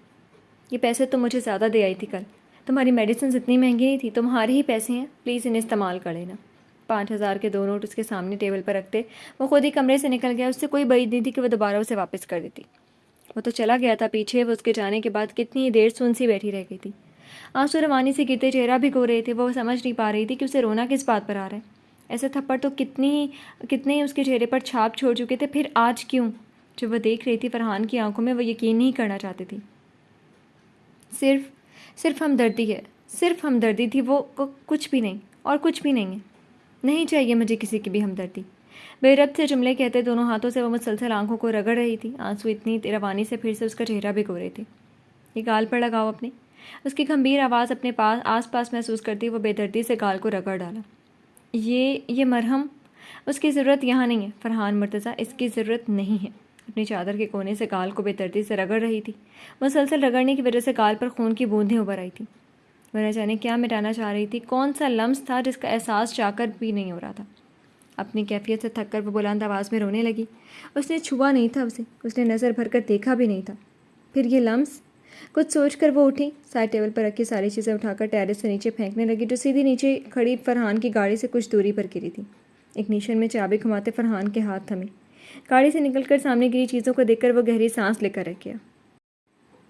یہ پیسے تم مجھے زیادہ دے آئی تھی کل، تمہاری میڈیسنز اتنی مہنگی نہیں تھی، تمہارے ہی پیسے ہیں، پلیز انہیں استعمال کر لینا۔ 5000 کے 2 نوٹ اس کے سامنے ٹیبل پر رکھتے وہ خود ہی کمرے سے نکل گیا۔ اس سے کوئی بعید نہیں تھی کہ وہ دوبارہ اسے واپس کر دیتی۔ وہ تو چلا گیا تھا پیچھے، وہ اس کے جانے کے بعد کتنی دیر سن سی بیٹھی رہ گئی تھی۔ آنسو روانی سے گرتے چہرہ بھگو رہے تھے۔ وہ سمجھ نہیں پا رہی تھی کہ اسے رونا کس بات پر آ رہا ہے۔ ایسے تھپڑ تو کتنے اس کے چہرے پر چھاپ چھوڑ چکے تھے، پھر آج کیوں؟ جب وہ دیکھ رہی تھی فرحان کی آنکھوں میں، وہ یقین نہیں کرنا چاہتی تھی۔ صرف ہمدردی ہے، صرف ہمدردی تھی، وہ کچھ بھی نہیں، اور کچھ بھی نہیں ہے. نہیں چاہیے مجھے کسی کی بھی ہمدردی. بے ربط سے جملے کہتے دونوں ہاتھوں سے وہ مسلسل آنکھوں کو رگڑ رہی تھی. آنسو اتنی روانی سے پھر سے اس کا چہرہ بھگو رہے تھے. یہ گال پر لگاؤ اپنے. اس کی گھمبیر آواز اپنے پاس آس پاس محسوس کرتی وہ بے دردی سے گال کو رگڑ ڈالا. یہ مرہم اس کی ضرورت یہاں نہیں ہے فرحان مرتضیٰ، اس کی ضرورت نہیں ہے. اپنی چادر کے کونے سے گال کو بے دردی سے رگڑ رہی تھی. مسلسل رگڑنے کی وجہ سے گال پر خون کی بوندیں ابھر آئی تھیں. وہ نہ جانے کیا مٹانا چاہ رہی تھی، کون سا لمس تھا جس کا احساس چاہ کر بھی نہیں ہو رہا تھا. اپنی کیفیت سے تھک کر وہ بلند آواز میں رونے لگی. اس نے چھوا نہیں تھا اسے، اس نے نظر بھر کر دیکھا بھی نہیں تھا. پھر یہ لمس. کچھ سوچ کر وہ اٹھی، سائڈ ٹیبل پر رکھی ساری چیزیں اٹھا کر ٹیرس سے نیچے پھینکنے لگی جو سیدھی نیچے کھڑی فرحان کی گاڑی سے کچھ دوری پر گری تھی. ایک نیشن میں چابی گھماتے فرحان کے ہاتھ تھمے. گاڑی سے نکل کر سامنے گری چیزوں کو دیکھ کر وہ گہری سانس لے کر رہ گیا.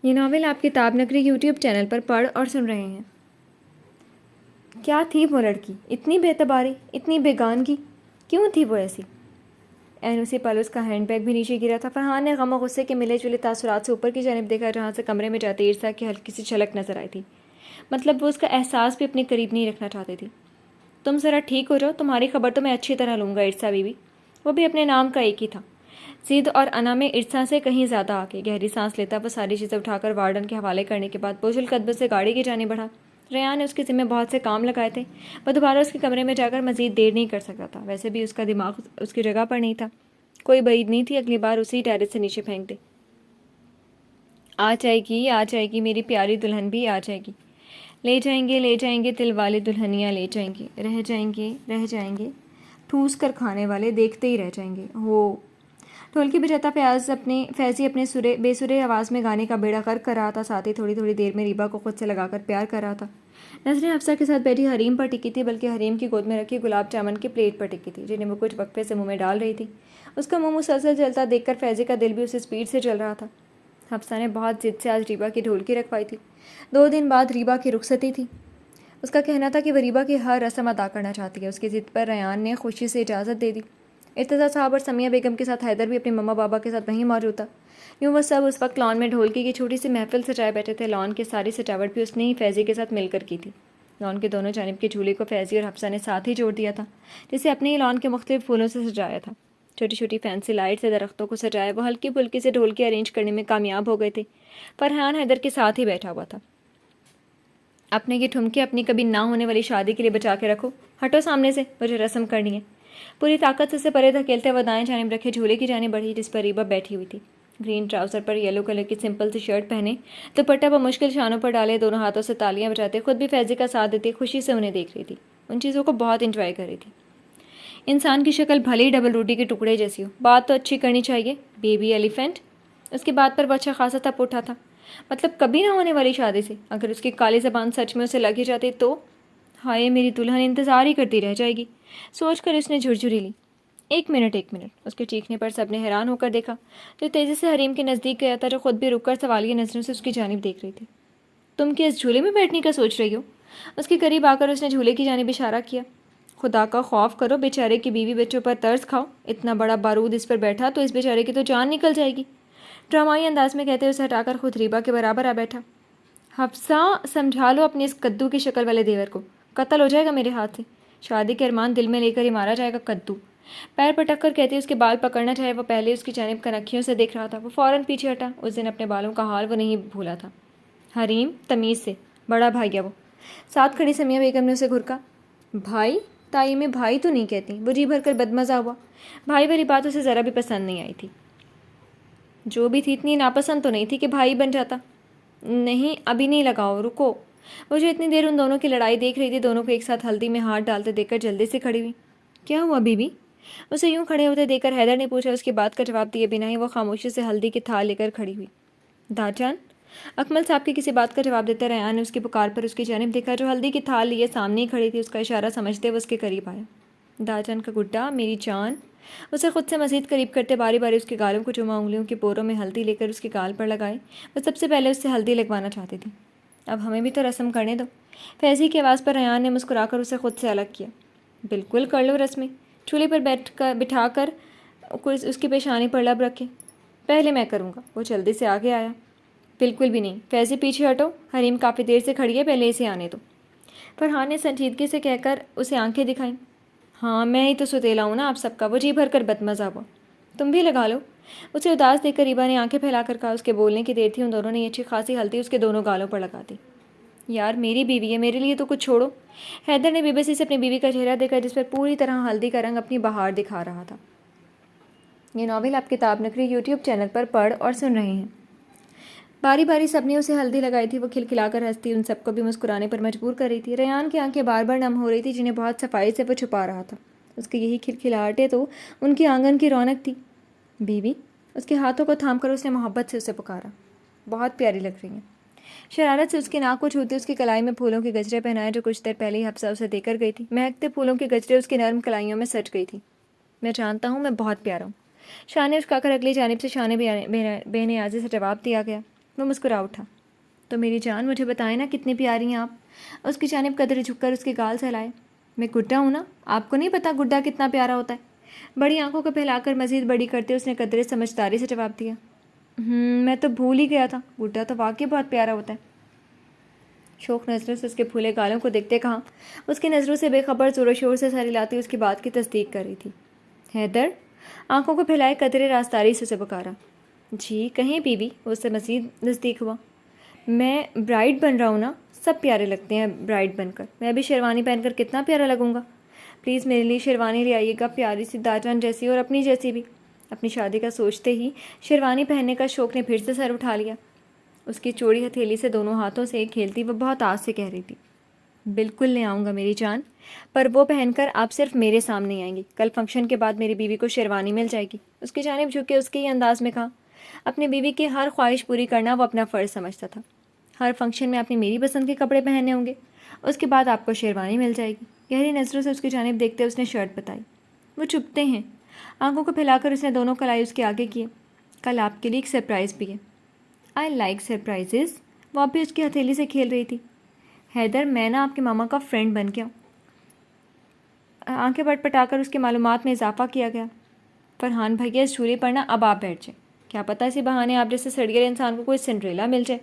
یہ ناول آپ کتاب نگری یوٹیوب چینل پر پڑھ اور سن رہے ہیں. کیا تھی وہ لڑکی؟ اتنی بے اعتباری، اتنی بیگانگی، کیوں تھی وہ ایسی؟ اسی پل اس کا ہینڈ بیگ بھی نیچے گرا تھا. فرحان نے غم و غصے کے ملے جلے تاثرات سے اوپر کی جانب دیکھا جہاں سے کمرے میں جاتے عرصہ کی ہلکی سی جھلک نظر آئی تھی. مطلب وہ اس کا احساس بھی اپنے قریب نہیں رکھنا چاہتی تھی. تم ذرا ٹھیک ہو جاؤ، تمہاری خبر تو میں اچھی طرح لوں گا عرصہ بیوی. وہ بھی اپنے نام کا ایک ہی تھا. زید اور انا میں عرصہ سے کہیں زیادہ آگے. گہری سانس لیتا وہ ساری چیزیں اٹھا کر وارڈن کے حوالے کرنے کے بعد بوجھل قدم سے گاڑی کی جانب بڑھا. ریان نے اس کے ذمہ بہت سے کام لگائے تھے. وہ دوبارہ اس کے کمرے میں جا کر مزید دیر نہیں کر سکتا تھا. ویسے بھی اس کا دماغ اس کی جگہ پر نہیں تھا. کوئی بعید نہیں تھی اگلی بار اسی ٹیرس سے نیچے پھینک دے. آ جائے گی میری پیاری دلہن بھی آ جائے گی. لے جائیں گے دل والے دلہنیاں لے جائیں گے. رہ جائیں گے ٹھوس کر کھانے والے دیکھتے ہی رہ جائیں گے. ہو ڈھولکی بجاتا فیضی اپنے بے سرے آواز میں گانے کا بیڑا غرق کر رہا تھا. ساتھ ہی تھوڑی تھوڑی دیر میں ریبا کو خود سے لگا کر پیار کر رہا تھا. نظریں حفصہ کے ساتھ بیٹھی حریم پر ٹکی تھی، بلکہ حریم کی گود میں رکھی گلاب جامن کی پلیٹ پر ٹکی تھی جنہیں وہ کچھ وقفے سے منہ میں ڈال رہی تھی. اس کا منہ مسلسل جلتا دیکھ کر فیضی کا دل بھی اسی اسپیڈ سے چل رہا تھا. حفصہ نے بہت ضد سے آج ریبا کی ڈھولکی رکھوائی تھی. 2 دن بعد ریبا کی رخصتی تھی. اس کا کہنا تھا کہ وہ ریبا کی ہر رسم ادا کرنا چاہتی ہے. اس کی ضد پر ریان نے خوشی سے اجازت دے دی. ارتضیٰ صاحب اور سمیہ بیگم کے ساتھ حیدر بھی اپنے مما بابا کے ساتھ وہیں موجود تھا. یوں وہ سب اس وقت لان میں ڈھولکی کی چھوٹی سی محفل سجائے بیٹھے تھے. لان کی ساری سجاوٹ بھی اس نے ہی فیضی کے ساتھ مل کر کی تھی. لان کے دونوں جانب کے جھولے کو فیضی اور حفصہ نے ساتھ ہی جوڑ دیا تھا، جسے اپنے ہی لان کے مختلف پھولوں سے سجایا تھا. چھوٹی چھوٹی فینسی لائٹ سے درختوں کو سجائے وہ ہلکی پھلکی سے ڈھولکی ارینج کرنے میں کامیاب ہو گئے تھے. فرحان حیدر کے ساتھ ہی بیٹھا ہوا تھا. اپنے یہ ٹھمکے اپنی کبھی نہ ہونے والی شادی کے لیے بچا کے رکھو. ہٹو سامنے سے، مجھے رسم کرنی ہے. پوری طاقت سے اسے پرے دھکیلتے وہ دائیں جانب رکھے جھولے کی جانب بڑھی جس پر ریبا بیٹھی ہوئی تھی. گرین ٹراؤزر پر یلو کلر کی سمپل سی شرٹ پہنے، دوپٹہ وہ مشکل شانوں پر ڈالے، دونوں ہاتھوں سے تالیاں بجاتے خود بھی فیضی کا ساتھ دیتی خوشی سے انہیں دیکھ رہی تھی. ان چیزوں کو بہت انجوائے کر رہی تھی. انسان کی شکل بھلے ہی ڈبل روٹی کے ٹکڑے جیسی ہو، بات تو اچھی کرنی چاہیے. Baby elephant. اس کی بات پر وہ اچھا خاصا تپ اٹھا تھا. مطلب کبھی نہ ہونے والی شادی سے اگر اس کی کالی زبان سچ میں اسے لگ ہی جاتی تو ہائے میری دلہن انتظار ہی کرتی رہ جائے گی. سوچ کر اس نے جھرجھری لی. ایک منٹ. اس کے چیخنے پر سب نے حیران ہو کر دیکھا جو تیزی سے حریم کے نزدیک گیا تھا جو خود بھی رک کر سوالیہ نظروں سے اس کی جانب دیکھ رہی تھی. تم کیا اس جھولے میں بیٹھنے کا سوچ رہی ہو؟ اس کے قریب آ کر اس نے جھولے کی جانب اشارہ کیا. خدا کا خوف کرو، بیچارے کی بیوی بچوں پر ترس کھاؤ. اتنا بڑا بارود اس پر بیٹھا تو اس بیچارے کی تو جان نکل جائے گی. ڈرامائی انداز میں کہتے اسے ہٹا کر خود ریبا کے برابر آ بیٹھا. حفصہ سمجھا لو اپنی اس کدو کی شکل والے دیور کو، قتل ہو جائے گا میرے ہاتھ سے. شادی کے ارمان دل میں لے کر ہی مارا جائے گا کدو. پیر پٹک کر کہتی اس کے بال پکڑنا چاہے وہ پہلے اس کی جانب کنکھیوں سے دیکھ رہا تھا. وہ فوراً پیچھے ہٹا. اس دن اپنے بالوں کا حال وہ نہیں بھولا تھا. حریم تمیز سے، بڑا بھائی وہ. ساتھ کھڑی سمیہ بیگم نے اسے گھرکا. بھائی؟ تائی میں بھائی تو نہیں کہتی. وہ جی بھر کر بدمزہ ہوا. بھائی والی بات اسے ذرا بھی پسند نہیں آئی تھی. جو بھی تھی اتنی ناپسند تو نہیں تھی کہ بھائی بن جاتا. نہیں ابھی نہیں لگاؤ، رکو. وہ جو اتنی دیر ان دونوں کی لڑائی دیکھ رہی تھی دونوں کو ایک ساتھ ہلدی میں ہاتھ ڈالتے دیکھ کر جلدی سے کھڑی ہوئی. کیا ہوا بیوی؟ اسے یوں کھڑے ہوتے دیکھ کر حیدر نے پوچھا. اس کی بات کا جواب دیے بنا ہی وہ خاموشی سے ہلدی کی تھال لے کر کھڑی ہوئی. داد جان. اکمل صاحب کی کسی بات کا جواب دیتے ریان نے اس کی پکار پر اس کی جانب دیکھا جو ہلدی کی تھال لیے سامنے ہی کھڑی تھی. اس کا اشارہ سمجھتے وہ اس کے قریب آیا. داد جان کا گڈا، میری جان. اسے خود سے مزید قریب کرتے باری باری اس کے گالوں کو چما انگلیوں کے پوروں میں ہلدی لے کر اس کے گال پر لگائے. وہ سب سے پہلے اس سے ہلدی لگوانا چاہتی تھی. اب ہمیں بھی تو رسم کرنے دو. فیضی کی آواز پر ریان نے مسکرا کر اسے خود سے الگ کیا. بالکل کر لو رسمیں. چولہے پر بٹھا کر اس کی پیشانی پر لب رکھے. پہلے میں کروں گا. وہ جلدی سے آگے آیا. بالکل بھی نہیں. فیضی پیچھے ہٹو. حریم کافی دیر سے کھڑی ہے، پہلے اسے آنے دو. فرحان نے سنجیدگی سے کہہ کر اسے آنکھیں دکھائیں۔ ہاں میں ہی تو ستیلا ہوں نا آپ سب کا، وہ جی بھر کر بدمزہ ہوا۔ تم بھی لگا لو، اسے اداس دیکھ کر ریبا نے آنکھیں پھیلا کر کہا۔ اس کے بولنے کی دیر تھی، ان دونوں نے اچھی خاصی ہلدی اس کے دونوں گالوں پر لگا دی۔ یار میری بیوی ہے، میرے لیے تو کچھ چھوڑو۔ حیدر نے بے بسی سے اپنی بیوی کا چہرہ دیکھا جس پر پوری طرح ہلدی کا رنگ اپنی بہار دکھا رہا تھا۔ یہ ناول آپ کتاب نگری یوٹیوب چینل پر پڑھ اور سن رہے ہیں۔ باری باری سب نے اسے ہلدی لگائی تھی، وہ کھلکھلا کر ہنستی ان سب کو بھی مسکرانے پر مجبور کر رہی تھی۔ ریان کی آنکھیں بار بار نم ہو رہی تھی جنہیں بہت صفائی سے وہ چھپا رہا تھا۔ اس کی یہی کھلکھلاہٹیں تو ان کی آنگن کی رونق تھی۔ بیوی، اس کے ہاتھوں کو تھام کر اس نے محبت سے اسے پکارا۔ بہت پیاری لگ رہی ہیں۔ شرارت سے اس کی ناک کو چھوتے اس کی کلائی میں پھولوں کے گجرے پہنائے جو کچھ دیر پہلے ہی حفصہ اسے دے کر گئی تھی۔ مہکتے پھولوں کے گجرے اس کی نرم کلائیوں میں سج گئی تھی۔ میں جانتا ہوں میں بہت پیارا ہوں، شاہ نے اٹھا کر اگلی جانب سے شاہ نے بے نیازی سے جواب دیا گیا۔ وہ مسکرا اٹھا۔ تو میری جان مجھے بتائیں نا کتنی پیاری ہیں آپ۔ اس کی جانب قدرے جھک کر اس کے گال سہلائے۔ میں گڈا ہوں نا، آپ کو نہیں پتا گڈا کتنا پیارا ہوتا ہے؟ بڑی آنکھوں کو پھیلا کر مزید بڑی کرتے اس نے قدرے سمجھداری سے جواب دیا۔ میں تو بھول ہی گیا تھا، گڈا تو واقعی بہت پیارا ہوتا ہے۔ شوق نظروں سے اس کے پھولے گالوں کو دیکھتے کہا۔ اس کی نظروں سے بے خبر زور و شور سے سر ہلاتی اس کی بات کی تصدیق کر رہی تھی۔ حیدر، آنکھوں کو پھیلائے قدرے راستاری سے اسے پکارا۔ جی کہیں بیوی، وہ اس سے مزید نزدیک ہوا۔ میں برائڈ بن رہا ہوں نا، سب پیارے لگتے ہیں برائڈ بن کر، میں بھی شیروانی پہن کر کتنا پیارا لگوں گا۔ پلیز میرے لیے شیروانی لے آئیے گا، پیاری سی داجان جیسی اور اپنی جیسی بھی۔ اپنی شادی کا سوچتے ہی شیروانی پہننے کا شوق نے پھر سے سر اٹھا لیا۔ اس کی چوڑی ہتھیلی سے دونوں ہاتھوں سے کھیلتی وہ بہت آس سے کہہ رہی تھی۔ بالکل لے آؤں گا میری جان، پر وہ پہن کر آپ صرف میرے سامنے آئیں گی۔ کل فنکشن کے بعد میری بیوی کو شیروانی مل جائے گی۔ اس کی جانب جھک کے اس کے ہی انداز میں کہا۔ اپنی بیوی کی ہر خواہش پوری کرنا وہ اپنا فرض سمجھتا تھا۔ ہر فنکشن میں اپنی میری پسند کے کپڑے پہننے ہوں گے، اس کے بعد آپ کو شیروانی مل جائے گی۔ گہری نظروں سے اس کی جانب دیکھتے اس نے شرط بتائی۔ وہ چپتے ہیں۔ آنکھوں کو پھیلا کر اس نے دونوں کلائی اس کے آگے کیے۔ کل آپ کے لیے ایک سرپرائز بھی ہے۔ I like surprises. وہ اب بھی اس کی ہتھیلی سے کھیل رہی تھی۔ حیدر، میں نا آپ کے ماما کا فرینڈ بن گیا۔ آنکھیں پٹ پٹا کر اس کی معلومات میں اضافہ کیا گیا۔ فرحان بھیا اس جھولے پر نا اب آپ بیٹھ جائیں، کیا پتہ اسی بہانے آپ جیسے سڑیے انسان کو کوئی سنڈریلا مل جائے۔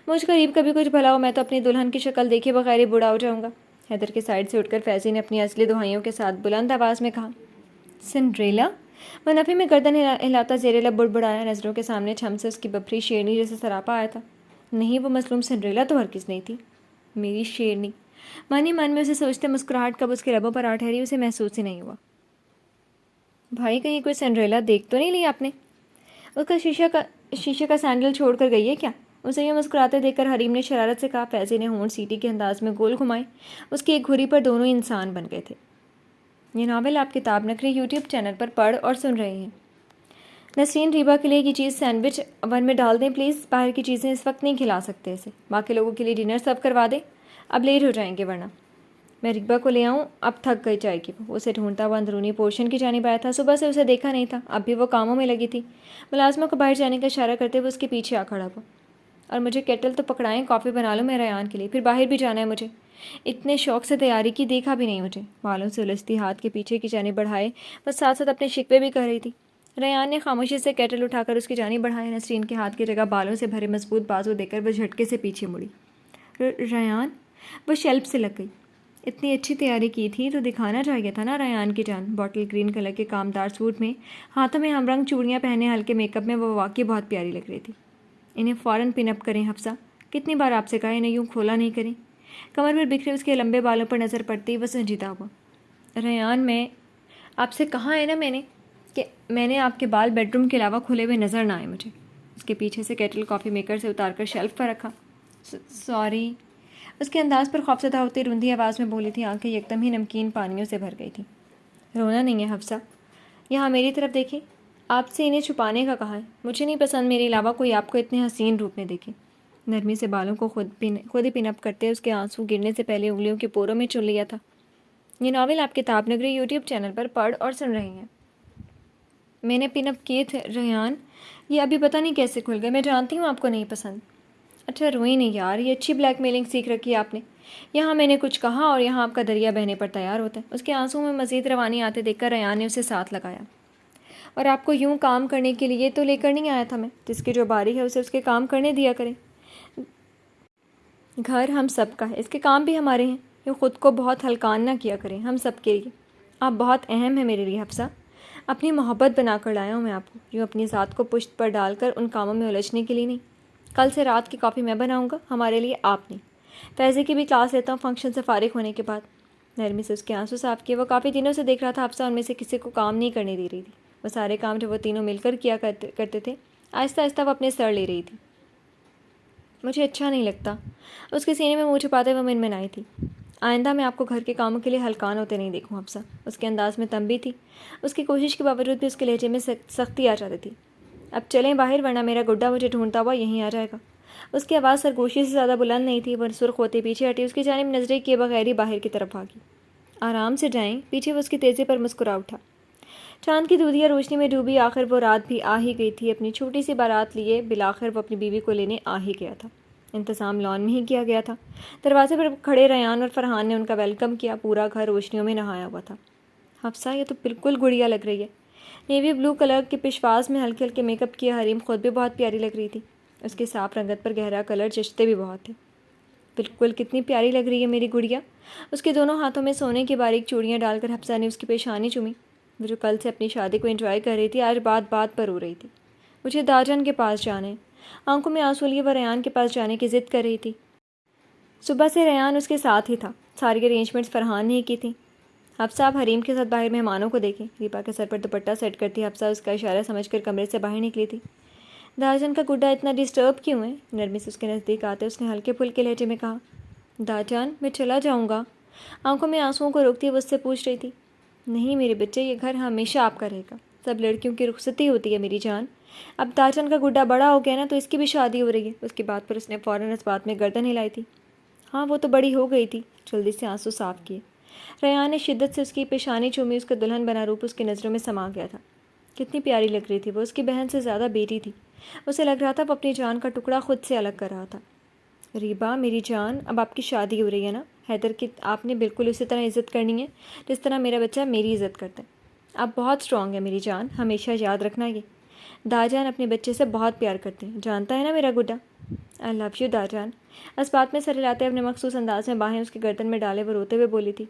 مجھ قریب کبھی کچھ بھلا ہو، میں تو اپنی دلہن کی شکل دیکھے بغیر ہی بوڑھا ہو جاؤں گا۔ حیدر کے سائڈ سے اٹھ کر فیضی نے اپنی اصلی دہائیوں کے ساتھ بلند آواز میں کہا۔ سنڈریلا؟ وہ نفی میں گردن ہلاتا زیر لب بڑبڑایا۔ نظروں کے سامنے چھم سے اس کی بپھری شیرنی جیسے سراپا آیا تھا۔ نہیں، وہ مظلوم سنڈریلا تو ہرگز نہیں تھی، میری شیرنی۔ من میں اسے سوچتے مسکراہٹ کب اس کے لبوں پر آ ٹھہری اسے محسوس ہی نہیں ہوا۔ بھائی کہیں کوئی سنڈریلا دیکھ تو نہیں لی آپ نے؟ اس کا شیشے کا سینڈل چھوڑ کر گئی ہے کیا؟ اسے یہ مسکراتے دیکھ کر حریم نے شرارت سے کہا۔ فیضی نے ہونٹ سیٹی کے انداز میں گول گھمائے۔ اس کی ایک گھری پر دونوں انسان بن گئے تھے۔ یہ ناول آپ کتاب نگری یوٹیوب چینل پر پڑھ اور سن رہے ہیں۔ نسرین، ریبا کے لیے یہ چیز سینڈوچ اوون میں ڈال دیں پلیز، باہر کی چیزیں اس وقت نہیں کھلا سکتے اسے۔ باقی لوگوں کے لیے ڈنر سرو کروا دیں، اب لیٹ ہو جائیں گے ورنہ۔ میں ریبا کو لے آؤں، اب تھک گئی جائے گی۔ وہ اسے ڈھونڈتا ہوا اندرونی پورشن کی جانب آیا تھا۔ صبح سے اسے دیکھا نہیں تھا، اب بھی وہ کاموں میں لگی تھی۔ ملازموں کو باہر جانے کا اشارہ کرتے ہوئے اس کے پیچھے آ کھڑا ہوا۔ اور مجھے کیٹل تو پکڑائیں، کافی بنا لو میرے ریان کے لیے، پھر باہر بھی جانا ہے مجھے۔ اتنے شوق سے تیاری کی دیکھا بھی نہیں مجھے۔ بالوں سے الجھتی ہاتھ کے پیچھے کی جانب بڑھائے بس ساتھ ساتھ اپنے شکوے بھی کر رہی تھی۔ ریان نے خاموشی سے کیٹل اٹھا کر اس کی جانب بڑھایا۔ نسرین کے ہاتھ کی جگہ بالوں سے بھرے مضبوط بازو دے کر وہ جھٹکے سے پیچھے مڑی۔ ریان، وہ شیلف سے لگ گئی۔ اتنی اچھی تیاری کی تھی تو دکھانا چاہیے تھا نا ریان کی جان۔ باٹل گرین کلر کے کامدار سوٹ میں، ہاتھوں میں ہم رنگ چوڑیاں پہنے، ہلکے میک اپ میں وہ واقعی بہت پیاری لگ رہی تھی۔ انہیں فوراً پن اپ کریں حفصہ، کتنی بار آپ سے کہا انہیں یوں کھولا نہیں کریں۔ کمر پر بکھرے اس کے لمبے بالوں پر نظر پڑتی وہ سنجیدہ ہوا۔ ریان، میں آپ سے کہا ہے نا کہ میں نے آپ کے بال بیڈ روم کے علاوہ کھلے ہوئے نظر نہ آئے مجھے۔ اس کے پیچھے سے کیٹل کافی میکر سے اتار کر شیلف پر رکھا۔ سوری، اس کے انداز پر خوفزدہ ہوتی روندھی آواز میں بولی تھی۔ آنکھیں یکدم ہی نمکین پانیوں سے بھر گئی تھیں۔ رونا نہیں ہے حفصہ، یہاں میری طرف دیکھیں، آپ سے انہیں چھپانے کا کہا ہے، مجھے نہیں پسند میرے علاوہ کوئی آپ کو اتنے حسین روپ میں دیکھے۔ نرمی سے بالوں کو خود ہی پن اپ کرتے اس کے آنسو گرنے سے پہلے انگلیوں کے پوروں میں چن لیا تھا۔ یہ ناول آپ کتاب نگری یوٹیوب چینل پر پڑھ اور سن رہے ہیں۔ میں نے پن اپ کیے تھے ریان، یہ ابھی پتہ نہیں کیسے کھل گئے، میں جانتی ہوں آپ کو نہیں پسند۔ اچھا روئی نہیں یار، یہ اچھی بلیک میلنگ سیکھ رکھی ہے آپ نے۔ یہاں میں نے کچھ کہا اور یہاں آپ کا دریا بہنے پر تیار ہوتا ہے۔ اس کے آنسوں میں مزید روانی آتے دیکھ کر ریان نے اسے ساتھ لگایا۔ اور آپ کو یوں کام کرنے کے لیے تو لے کر نہیں آیا تھا میں، جس کی جو باری ہے اسے اس کے کام کرنے دیا کریں۔ گھر ہم سب کا ہے، اس کے کام بھی ہمارے ہیں۔ یوں خود کو بہت ہلکان نہ کیا کریں ہم سب کے لیے. آپ بہت اہم ہیں میرے لیے حفصہ. اپنی محبت بنا کر لایا ہوں میں آپ کو, یوں اپنی ذات کو پشت پر ڈال کر ان کاموں میں الجھنے کے لیے نہیں. کل سے رات کی کافی میں بناؤں گا, ہمارے لیے آپ نہیں. فیضے کی بھی کلاس لیتا ہوں فنکشن سے فارغ ہونے کے بعد. نرمی سے اس کے آنسو صاف کیے. وہ کافی دنوں سے دیکھ رہا تھا حفصہ ان میں سے کسی کو کام نہیں کرنے دے رہی تھی. وہ سارے کام جو وہ تینوں مل کر کیا کرتے تھے آہستہ آہستہ وہ اپنے سر لے رہی تھی. مجھے اچھا نہیں لگتا. اس کے سینے میں منہ چھپاتے ہوئے منمنائی تھی. آئندہ میں آپ کو گھر کے کاموں کے لیے ہلکان ہوتے نہیں دیکھوں حفصہ. اس کے انداز میں تنبیہ تھی. اس کی کوشش کے باوجود بھی اس کے لہجے میں سختی آ جاتی تھی. اب چلیں باہر ورنہ میرا گڈا مجھے ڈھونڈتا ہوا یہیں آ جائے گا. اس کی آواز سرگوشی سے زیادہ بلند نہیں تھی. وہ سرخ ہوتے پیچھے ہٹی, اس کی جانب نظریں کیے بغیر ہی باہر کی طرف بھاگی. آرام سے جائیں. پیچھے وہ اس کی تیزی پر مسکرا اٹھا. چاند کی دودھیا روشنی میں ڈوبی آخر وہ رات بھی آ ہی گئی تھی. اپنی چھوٹی سی بارات لیے بالآخر وہ اپنی بیوی کو لینے آ ہی گیا تھا. انتظام لان میں ہی کیا گیا تھا. دروازے پر کھڑے ریان اور فرحان نے ان کا ویلکم کیا. پورا گھر روشنیوں میں نہایا ہوا تھا. حفصہ یہ تو بالکل گڑیا لگ رہی ہے. نیوی بلو کلر کے پشواس میں ہلکے ہلکے میک اپ کیا حریم خود بھی بہت پیاری لگ رہی تھی. اس کی صاف رنگت پر گہرا کلر جچتے بھی بہت تھے. بالکل کتنی پیاری لگ رہی ہے میری گڑیا. اس کے دونوں ہاتھوں میں سونے کی باریک چوڑیاں ڈال کر حفصہ نے اس کی پیشانی چومی. وہ جو کل سے اپنی شادی کو انجوائے کر رہی تھی آج بات بات پر رو رہی تھی. مجھے داجان کے پاس جانا ہے. آنکھوں میں آنسو لیے وہ ریان کے پاس جانے کی ضد کر رہی تھی. صبح سے ریان اس کے ساتھ ہی تھا. ساری ارینجمنٹس فرحان نے ہی کی تھیں. حفصہ آپ حریم کے ساتھ باہر مہمانوں کو دیکھیں. ریبا کے سر پر دوپٹہ سیٹ کرتی حفصہ اس کا اشارہ سمجھ کر کمرے سے باہر نکلی تھی. داجان کا گڈا اتنا ڈسٹرب کیوں ہے؟ نرمی سے اس کے نزدیک آتے اس نے ہلکے پھلکے لہجے میں کہا. داجان میں چلا جاؤں گا. آنکھوں میں آنسوؤں کو روکتی وہ اس سے پوچھ رہی تھی. نہیں میرے بچے, یہ گھر ہمیشہ آپ کا رہے گا. سب لڑکیوں کی رخصتی ہوتی ہے میری جان. اب داجان کا گڈا بڑا ہو گیا نا تو اس کی بھی شادی ہو رہی ہے. اس کی بات پر اس نے فوراً اس بات میں گردن ہلائی تھی. ہاں وہ تو بڑی ہو گئی تھی. جلدی سے آنسو صاف کیے. ریان نے شدت سے اس کی پیشانی چومی. اس کا دلہن بنا روپ اس کی نظروں میں سما گیا تھا. کتنی پیاری لگ رہی تھی وہ. اس کی بہن سے زیادہ بیٹی تھی. اسے لگ رہا تھا وہ اپنی جان کا ٹکڑا خود سے الگ کر رہا تھا. ریبا میری جان, اب آپ کی شادی ہو رہی ہے نا. حیدر کی آپ نے بالکل اسی طرح عزت کرنی ہے جس طرح میرا بچہ میری عزت کرتا ہے. آپ بہت اسٹرانگ ہے میری جان, ہمیشہ یاد رکھنا. یہ داجان اپنے بچے سے بہت پیار کرتے ہیں, جانتا ہے نا میرا گڈا. آئی لو یو داجان. اس بات میں سر ہلاتے اپنے مخصوص انداز میں باہیں اس کے گردن میں ڈالے وہ روتے ہوئے بولی تھی.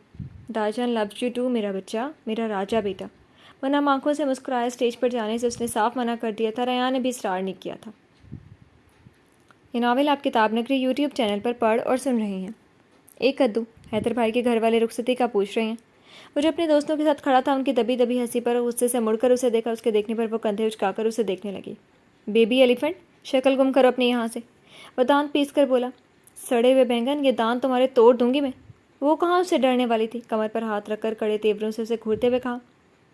داجان لوز یو ٹو میرا بچہ, میرا راجا بیٹا. وہ نم آنکھوں سے مسکرایا. اسٹیج پر جانے سے اس نے صاف منع کر دیا تھا. ریان نے بھی اصرار نہیں کیا تھا. یہ ناول آپ کتاب نگری یوٹیوب چینل پر پڑھ اور سن رہے ہیں. ایک کدو. حیدر بھائی کے گھر والے رخصتی کا پوچھ رہے ہیں. وہ جو اپنے دوستوں کے ساتھ کھڑا تھا ان کی دبی دبی ہنسی پر غصے سے مڑ کر اسے دیکھا. اس کے دیکھنے پر وہ کندھے اچکا کر اسے دیکھنے لگی. بیبی ایلیفنٹ, شکل گم کرو اپنے یہاں سے. وہ دانت پیس کر بولا. سڑے ہوئے بینگن, یہ دانت تمہارے توڑ دوں گی میں. وہ کہاں اسے ڈرنے والی تھی. کمر پر ہاتھ رکھ کر کڑے تیوروں سے اسے گھورتے ہوئے کہا.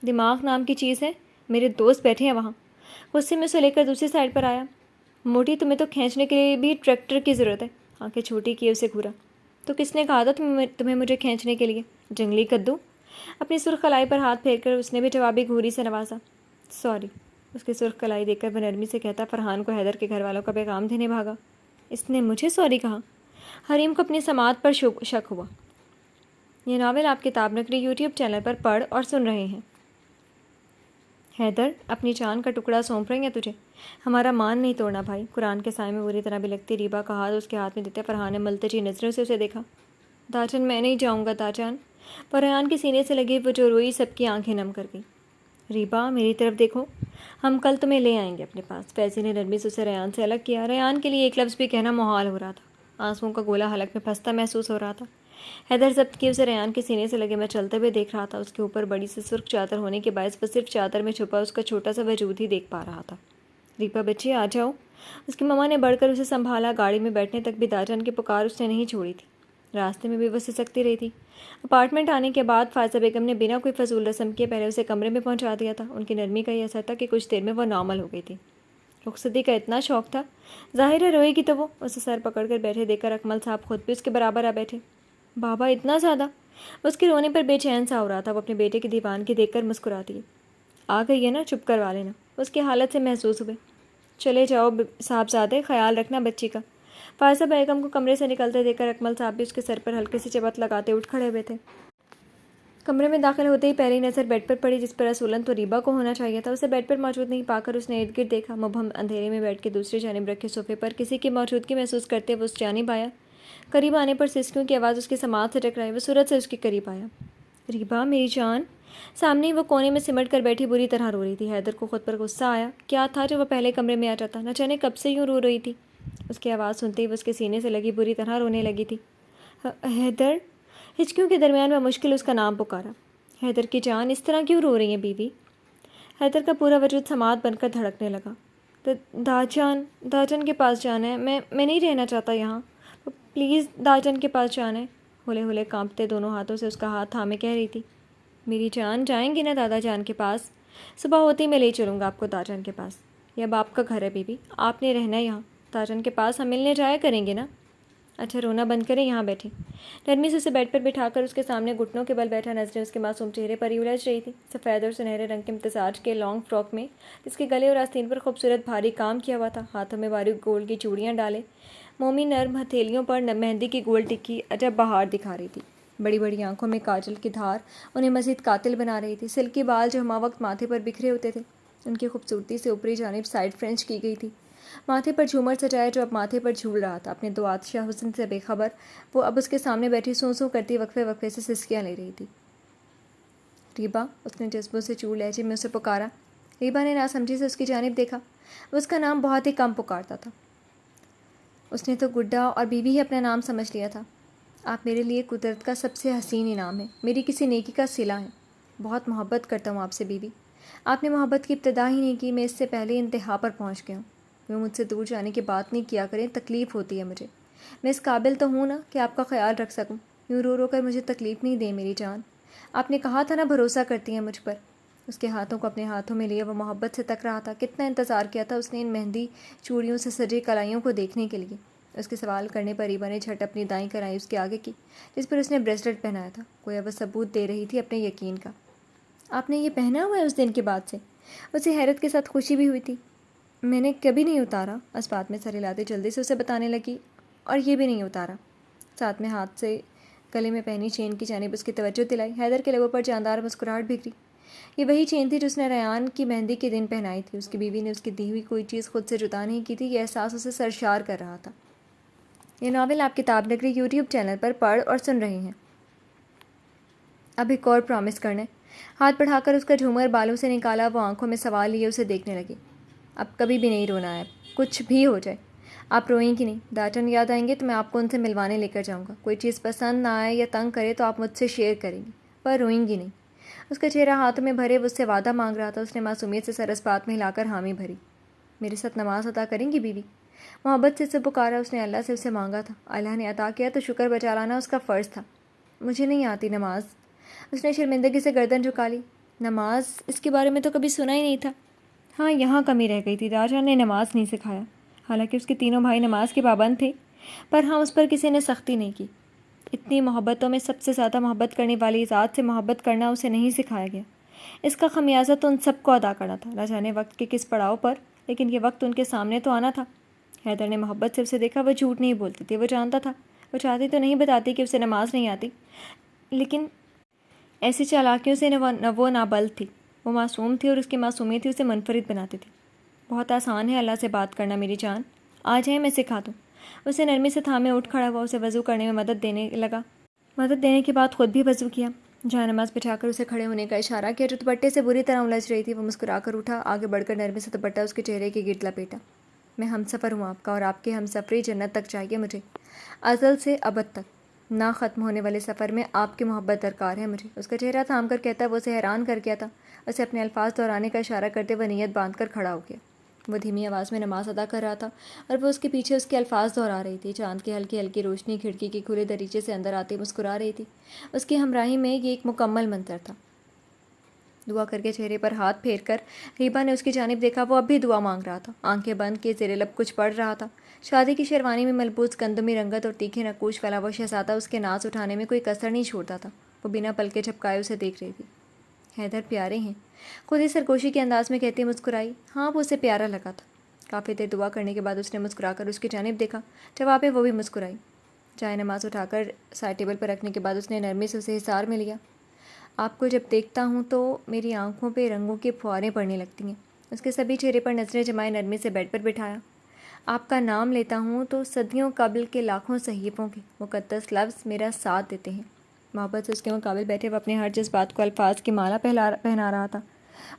دماغ نام کی چیز ہے, میرے دوست بیٹھے ہیں وہاں. غصے میں اسے لے کر دوسری سائڈ پر آیا. موٹی, تمہیں تو کھینچنے کے لیے بھی ٹریکٹر کی ضرورت ہے. آنکھیں چھوٹی کیے اسے گھورا. تو کس نے کہا تھا تمہیں مجھے کھینچنے کے لیے, جنگلی کدو. اپنی سرخ کلائی پر ہاتھ پھیر کر اس نے بھی جوابی گھوری سے نوازا. سوری. اس کی سرخ کلائی دیکھ کر وہ نرمی سے کہتا فرحان کو حیدر کے گھر والوں کا پیغام دینے بھاگا. اس نے مجھے سوری کہا. حریم کو اپنی سماعت پر شک ہوا. یہ ناول آپ کتاب نگری یوٹیوب چینل پر پڑھ اور سن رہے ہیں. حیدر, اپنی جان کا ٹکڑا سونپ رہے ہیں تجھے. ہمارا مان نہیں توڑنا بھائی. قرآن کے سائے میں بری طرح بھی لگتی ریبا کا ہاتھ اس کے ہاتھ میں دیتے فرحان نے ملتجی نظروں سے اسے دیکھا. داجان میں نہیں جاؤں گا داجان. پر ریان کے سینے سے لگی وہ جو روئی سب کی آنکھیں نم کر گئی. ریبا میری طرف دیکھو, ہم کل تمہیں لے آئیں گے اپنے پاس. فیضی نے نرمی سے اسے ریان سے الگ کیا. ریان کے لیے ایک لفظ بھی کہنا محال ہو رہا تھا. آنسوؤں کا گولا حلق میں پھنستا محسوس ہو رہا تھا. حیدر ضبط کی اسے ریان کے سینے سے لگے میں چلتے ہوئے دیکھ رہا تھا. اس کے اوپر بڑی سی سرخ چادر ہونے کے باعث وہ صرف چادر میں چھپا اس کا چھوٹا سا وجود ہی دیکھ پا رہا تھا. ریبا بچے آ جاؤ. اس کی ماما نے بڑھ کر اسے سنبھالا. گاڑی میں بیٹھنے تک بھی داجان کی پکار اس نے نہیں چھوڑی تھی. راستے میں بھی وہ سسکتی رہی تھی. اپارٹمنٹ آنے کے بعد فائزہ بیگم نے بنا کوئی فضول رسم کیے پہلے اسے کمرے میں پہنچا دیا تھا. ان کی نرمی کا یہ اثر تھا کہ کچھ دیر میں وہ نارمل ہو گئی تھی. رخصتی کا اتنا شوق تھا, ظاہر ہے روئے گی تو وہ. اسے سر پکڑ کر بیٹھے دیکھ کر اکمل صاحب خود بھی اس کے برابر آ بیٹھے. بابا اتنا زیادہ. اس کے رونے پر بے چین سا ہو رہا تھا. وہ اپنے بیٹے کی دیوانگی دیکھ کر مسکراتی ہے. آ گئی ہے نا, چپ کروا لینا. اس کی حالت سے محسوس ہوئے. چلے جاؤ صاحبزادے, خیال رکھنا بچی کا. فائزہ بیگم کو کمرے سے نکلتے دیکھ کر اکمل صاحب بھی اس کے سر پر ہلکی سی چپت لگاتے اٹھ کھڑے ہوئے تھے. کمرے میں داخل ہوتے ہی پہلی نظر بیڈ پر پڑی جس پر اصولاً تو ریبا کو ہونا چاہیے تھا. اسے بیڈ پر موجود نہیں پا کر اس نے ارد گرد دیکھا. مبہم اندھیرے میں بیڈ کے دوسری جانب رکھے صوفے پر کسی کی موجودگی محسوس کرتے وہ اس جانب آیا. قریب آنے پر سسکیوں کی آواز اس کی سماعت سے ٹکرائی. وہ سرعت سے اس کے قریب آیا. ریبا میری جان. سامنے وہ کونے میں سمٹ کر بیٹھی بری طرح رو رہی تھی. حیدر کو خود پر غصہ آیا. کیا تھا جو وہ پہلے کمرے میں آ جاتا؟ نہ جانے کب سے یوں رو رہی تھی. اس کی آواز سنتے ہی وہ اس کے سینے سے لگی بری طرح رونے لگی تھی. حیدر. ہچکیوں کے درمیان میں مشکل اس کا نام پکارا. حیدر کی جان اس طرح کیوں رو رہی ہیں بیوی؟ حیدر کا پورا وجود سماعت بن کر دھڑکنے لگا. داجان کے پاس جانا ہے. میں نہیں رہنا چاہتا یہاں. پلیز داجان کے پاس جانا ہے. ہولے ہولے کانپتے دونوں ہاتھوں سے اس کا ہاتھ تھامے کہہ رہی تھی. میری جان جائیں گی نا دادا جان کے پاس؟ صبح ہوتے ہی میں لے چلوں گا آپ کو داجان کے پاس. یہ اب آپ کا گھر ہے بیوی. آپ نے رہنا ہے یہاں. داجان کے پاس ہم ملنے جایا کریں گے نا. اچھا رونا بند کریں, یہاں بیٹھیں. نرمی سے اسے بیڈ پر بٹھا کر اس کے سامنے گھٹنوں کے بل بیٹھا. نظریں اس کے معصوم چہرے پر ہی الجھ رہی تھی. سفید اور سنہرے رنگ کے امتزاج کے لانگ فراک میں جس کے گلے اور آستین پر خوبصورت بھاری کام کیا ہوا تھا. ہاتھوں میں باریک گولڈ کی چوڑیاں ڈالے. مومی نرم ہتھیلیوں پر مہندی کی گول ٹکی عجب بہار دکھا رہی تھی. بڑی بڑی آنکھوں میں کاجل کی دھار انہیں مزید قاتل بنا رہی تھی. سلکی بال جو ہمہ وقت ماتھے پر بکھرے ہوتے تھے ان کی خوبصورتی سے اوپری جانب سائڈ فرینچ کی گئی تھی. ماتھے پر جھومر سجائے جو اب ماتھے پر جھول رہا تھا. اپنے دو آتشہ حسن سے بے خبر وہ اب اس کے سامنے بیٹھی سوں سوں کرتی وقفے وقفے سے سسکیاں لے رہی تھی. ریبا. اس نے جذبوں سے چور لہجے میں اسے پکارا. ریبا نے ناسمجھی سے اس کی جانب دیکھا. وہ اس کا نام بہت ہی کم پکارتا تھا. اس نے تو گڈا اور بیوی ہی اپنا نام سمجھ لیا تھا. آپ میرے لیے قدرت کا سب سے حسین انعام ہے. میری کسی نیکی کا صلہ ہے. بہت محبت کرتا ہوں آپ سے بیوی. آپ نے محبت کی ابتدا ہی نہیں کی. میں اس سے پہلے انتہا پر پہنچ گیا ہوں. وہ مجھ سے دور جانے کی بات نہیں کیا کریں. تکلیف ہوتی ہے مجھے. میں اس قابل تو ہوں نا کہ آپ کا خیال رکھ سکوں. یوں رو رو کر مجھے تکلیف نہیں دیں میری جان. آپ نے کہا تھا نا بھروسہ کرتی ہیں مجھ پر. اس کے ہاتھوں کو اپنے ہاتھوں میں لیے وہ محبت سے تک رہا تھا. کتنا انتظار کیا تھا اس نے ان مہندی چوڑیوں سے سجی کلائیوں کو دیکھنے کے لیے. اس کے سوال کرنے پر ریبا نے جھٹ اپنی دائیں کرائی اس کے آگے کی جس پر اس نے بریسلٹ پہنایا تھا. گویا وہ ثبوت دے رہی تھی اپنے یقین کا. آپ نے یہ پہنا ہوا ہے اس دن کے بعد سے؟ اسے حیرت کے ساتھ خوشی بھی ہوئی تھی. میں نے کبھی نہیں اتارا. اس بات میں سر ہلاتے جلدی سے اسے بتانے لگی. اور یہ بھی نہیں اتارا. ساتھ میں ہاتھ سے گلے میں پہنی چین کی جانب اس کی توجہ دلائی. حیدر کے لبوں پر جاندار مسکراہٹ بکھری. یہ وہی چین تھی جو اس نے ریان کی مہندی کے دن پہنائی تھی. اس کی بیوی نے اس کی دی ہوئی کوئی چیز خود سے جدا نہیں کی تھی. یہ احساس اسے سرشار کر رہا تھا. یہ ناول آپ کتاب نگری یوٹیوب چینل پر پڑھ اور سن رہے ہیں. اب ایک اور پرامس کرنے. ہاتھ بڑھا کر اس کا جھومر بالوں سے نکالا. وہ آنکھوں میں سوال لیے اسے دیکھنے لگی. اب کبھی بھی نہیں رونا ہے. کچھ بھی ہو جائے آپ روئیں گی نہیں. داجان یاد آئیں گے تو میں آپ کو ان سے ملوانے لے کر جاؤں گا. کوئی چیز پسند نہ آئے یا تنگ کرے تو آپ مجھ سے شیئر کریں گی پر روئیں گی نہیں. اس کا چہرہ ہاتھوں میں بھرے وہ اس سے وعدہ مانگ رہا تھا. اس نے معصومیت سے سر اس بات میں ہلا کر حامی بھری. میرے ساتھ نماز ادا کریں گی بیوی؟ محبت سے اسے پکارا. اس نے اللہ سے اسے مانگا تھا. اللہ نے عطا کیا تو شکر بجا لانا اس کا فرض تھا. مجھے نہیں آتی نماز. اس نے شرمندگی سے گردن جھکا لی. نماز؟ اس کے بارے میں تو کبھی سنا ہی نہیں تھا. ہاں یہاں کمی رہ گئی تھی. داجان نے نماز نہیں سکھایا. حالانکہ اس کے تینوں بھائی نماز کے پابند تھے پر ہاں اس پر کسی نے سختی نہیں کی. اتنی محبتوں میں سب سے زیادہ محبت کرنے والی ذات سے محبت کرنا اسے نہیں سکھایا گیا. اس کا خمیازہ تو ان سب کو ادا کرنا تھا. نہ جانے وقت کے کس پڑاؤ پر لیکن یہ وقت ان کے سامنے تو آنا تھا. حیدر نے محبت سے اسے دیکھا. وہ جھوٹ نہیں بولتی تھی. وہ جانتا تھا. وہ چاہتی تو نہیں بتاتی کہ اسے نماز نہیں آتی لیکن ایسی چالاکیوں سے نہ وہ نابلد تھی. وہ معصوم تھی اور اس کی معصومیت ہی اسے منفرد بناتی تھی. بہت آسان ہے اللہ سے بات کرنا میری جان. آ جائیں میں سکھا دوں. اسے نرمی سے تھامے اٹھ کھڑا ہوا. اسے وضو کرنے میں مدد دینے لگا. مدد دینے کے بعد خود بھی وضو کیا. جہاں نماز بچھا کر اسے کھڑے ہونے کا اشارہ کیا جو دوپٹے سے بری طرح الجھ رہی تھی. وہ مسکرا کر اٹھا. آگے بڑھ کر نرمی سے دوپٹہ اس کے چہرے کے گرد لپیٹا. میں ہم سفر ہوں آپ کا اور آپ کے ہم سفری جنت تک چاہیے مجھے. ازل سے ابد تک نہ ختم ہونے والے سفر میں آپ کی محبت درکار ہے مجھے. اس کا چہرہ تھام کر کہتا وہ اسے حیران کر گیا تھا. اسے اپنے الفاظ دہرانے کا اشارہ کرتے وہ نیت باندھ کر کھڑا ہو گیا. وہ دھیمی آواز میں نماز ادا کر رہا تھا اور وہ اس کے پیچھے اس کے الفاظ دہرا رہی تھی. چاند کی ہلکی ہلکی روشنی کھڑکی کے کھلے دریچے سے اندر آتے مسکرا رہی تھی. اس کی ہمراہی میں یہ ایک مکمل منظر تھا. دعا کر کے چہرے پر ہاتھ پھیر کر ریبا نے اس کی جانب دیکھا. وہ اب بھی دعا مانگ رہا تھا. آنکھیں بند کیے زیر لب کچھ پڑھ رہا تھا. شادی کی شیروانی میں ملبوس گندمی رنگت اور تیکھے نقوش والا وہ شہزادہ اس کے ناز اٹھانے میں کوئی کسر نہیں چھوڑتا تھا. وہ بنا پلکے جھپکائے اسے دیکھ رہی تھی. حیدر پیارے ہیں. خود ہی سرگوشی کے انداز میں کہتی مسکرائی. ہاں وہ اسے پیارا لگا تھا. کافی دیر دعا کرنے کے بعد اس نے مسکرا کر اس کی جانب دیکھا. جواب میں وہ بھی مسکرائی. چائے نماز اٹھا کر سائڈ ٹیبل پر رکھنے کے بعد اس نے نرمی سے اسے حصار میں لیا. آپ کو جب دیکھتا ہوں تو میری آنکھوں پہ رنگوں کی پھواریں پڑنے لگتی ہیں. اس کے سبھی چہرے پر نظریں جمائے نرمی سے بیڈ پر بٹھایا. آپ کا نام لیتا ہوں تو صدیوں قبل کے لاکھوں صحیفوں کے مقدس لفظ میرا ساتھ دیتے ہیں۔ محبت سے اس کے مقابل بیٹھے وہ اپنے ہر جذبات کو الفاظ کی مالا پہنا رہا تھا۔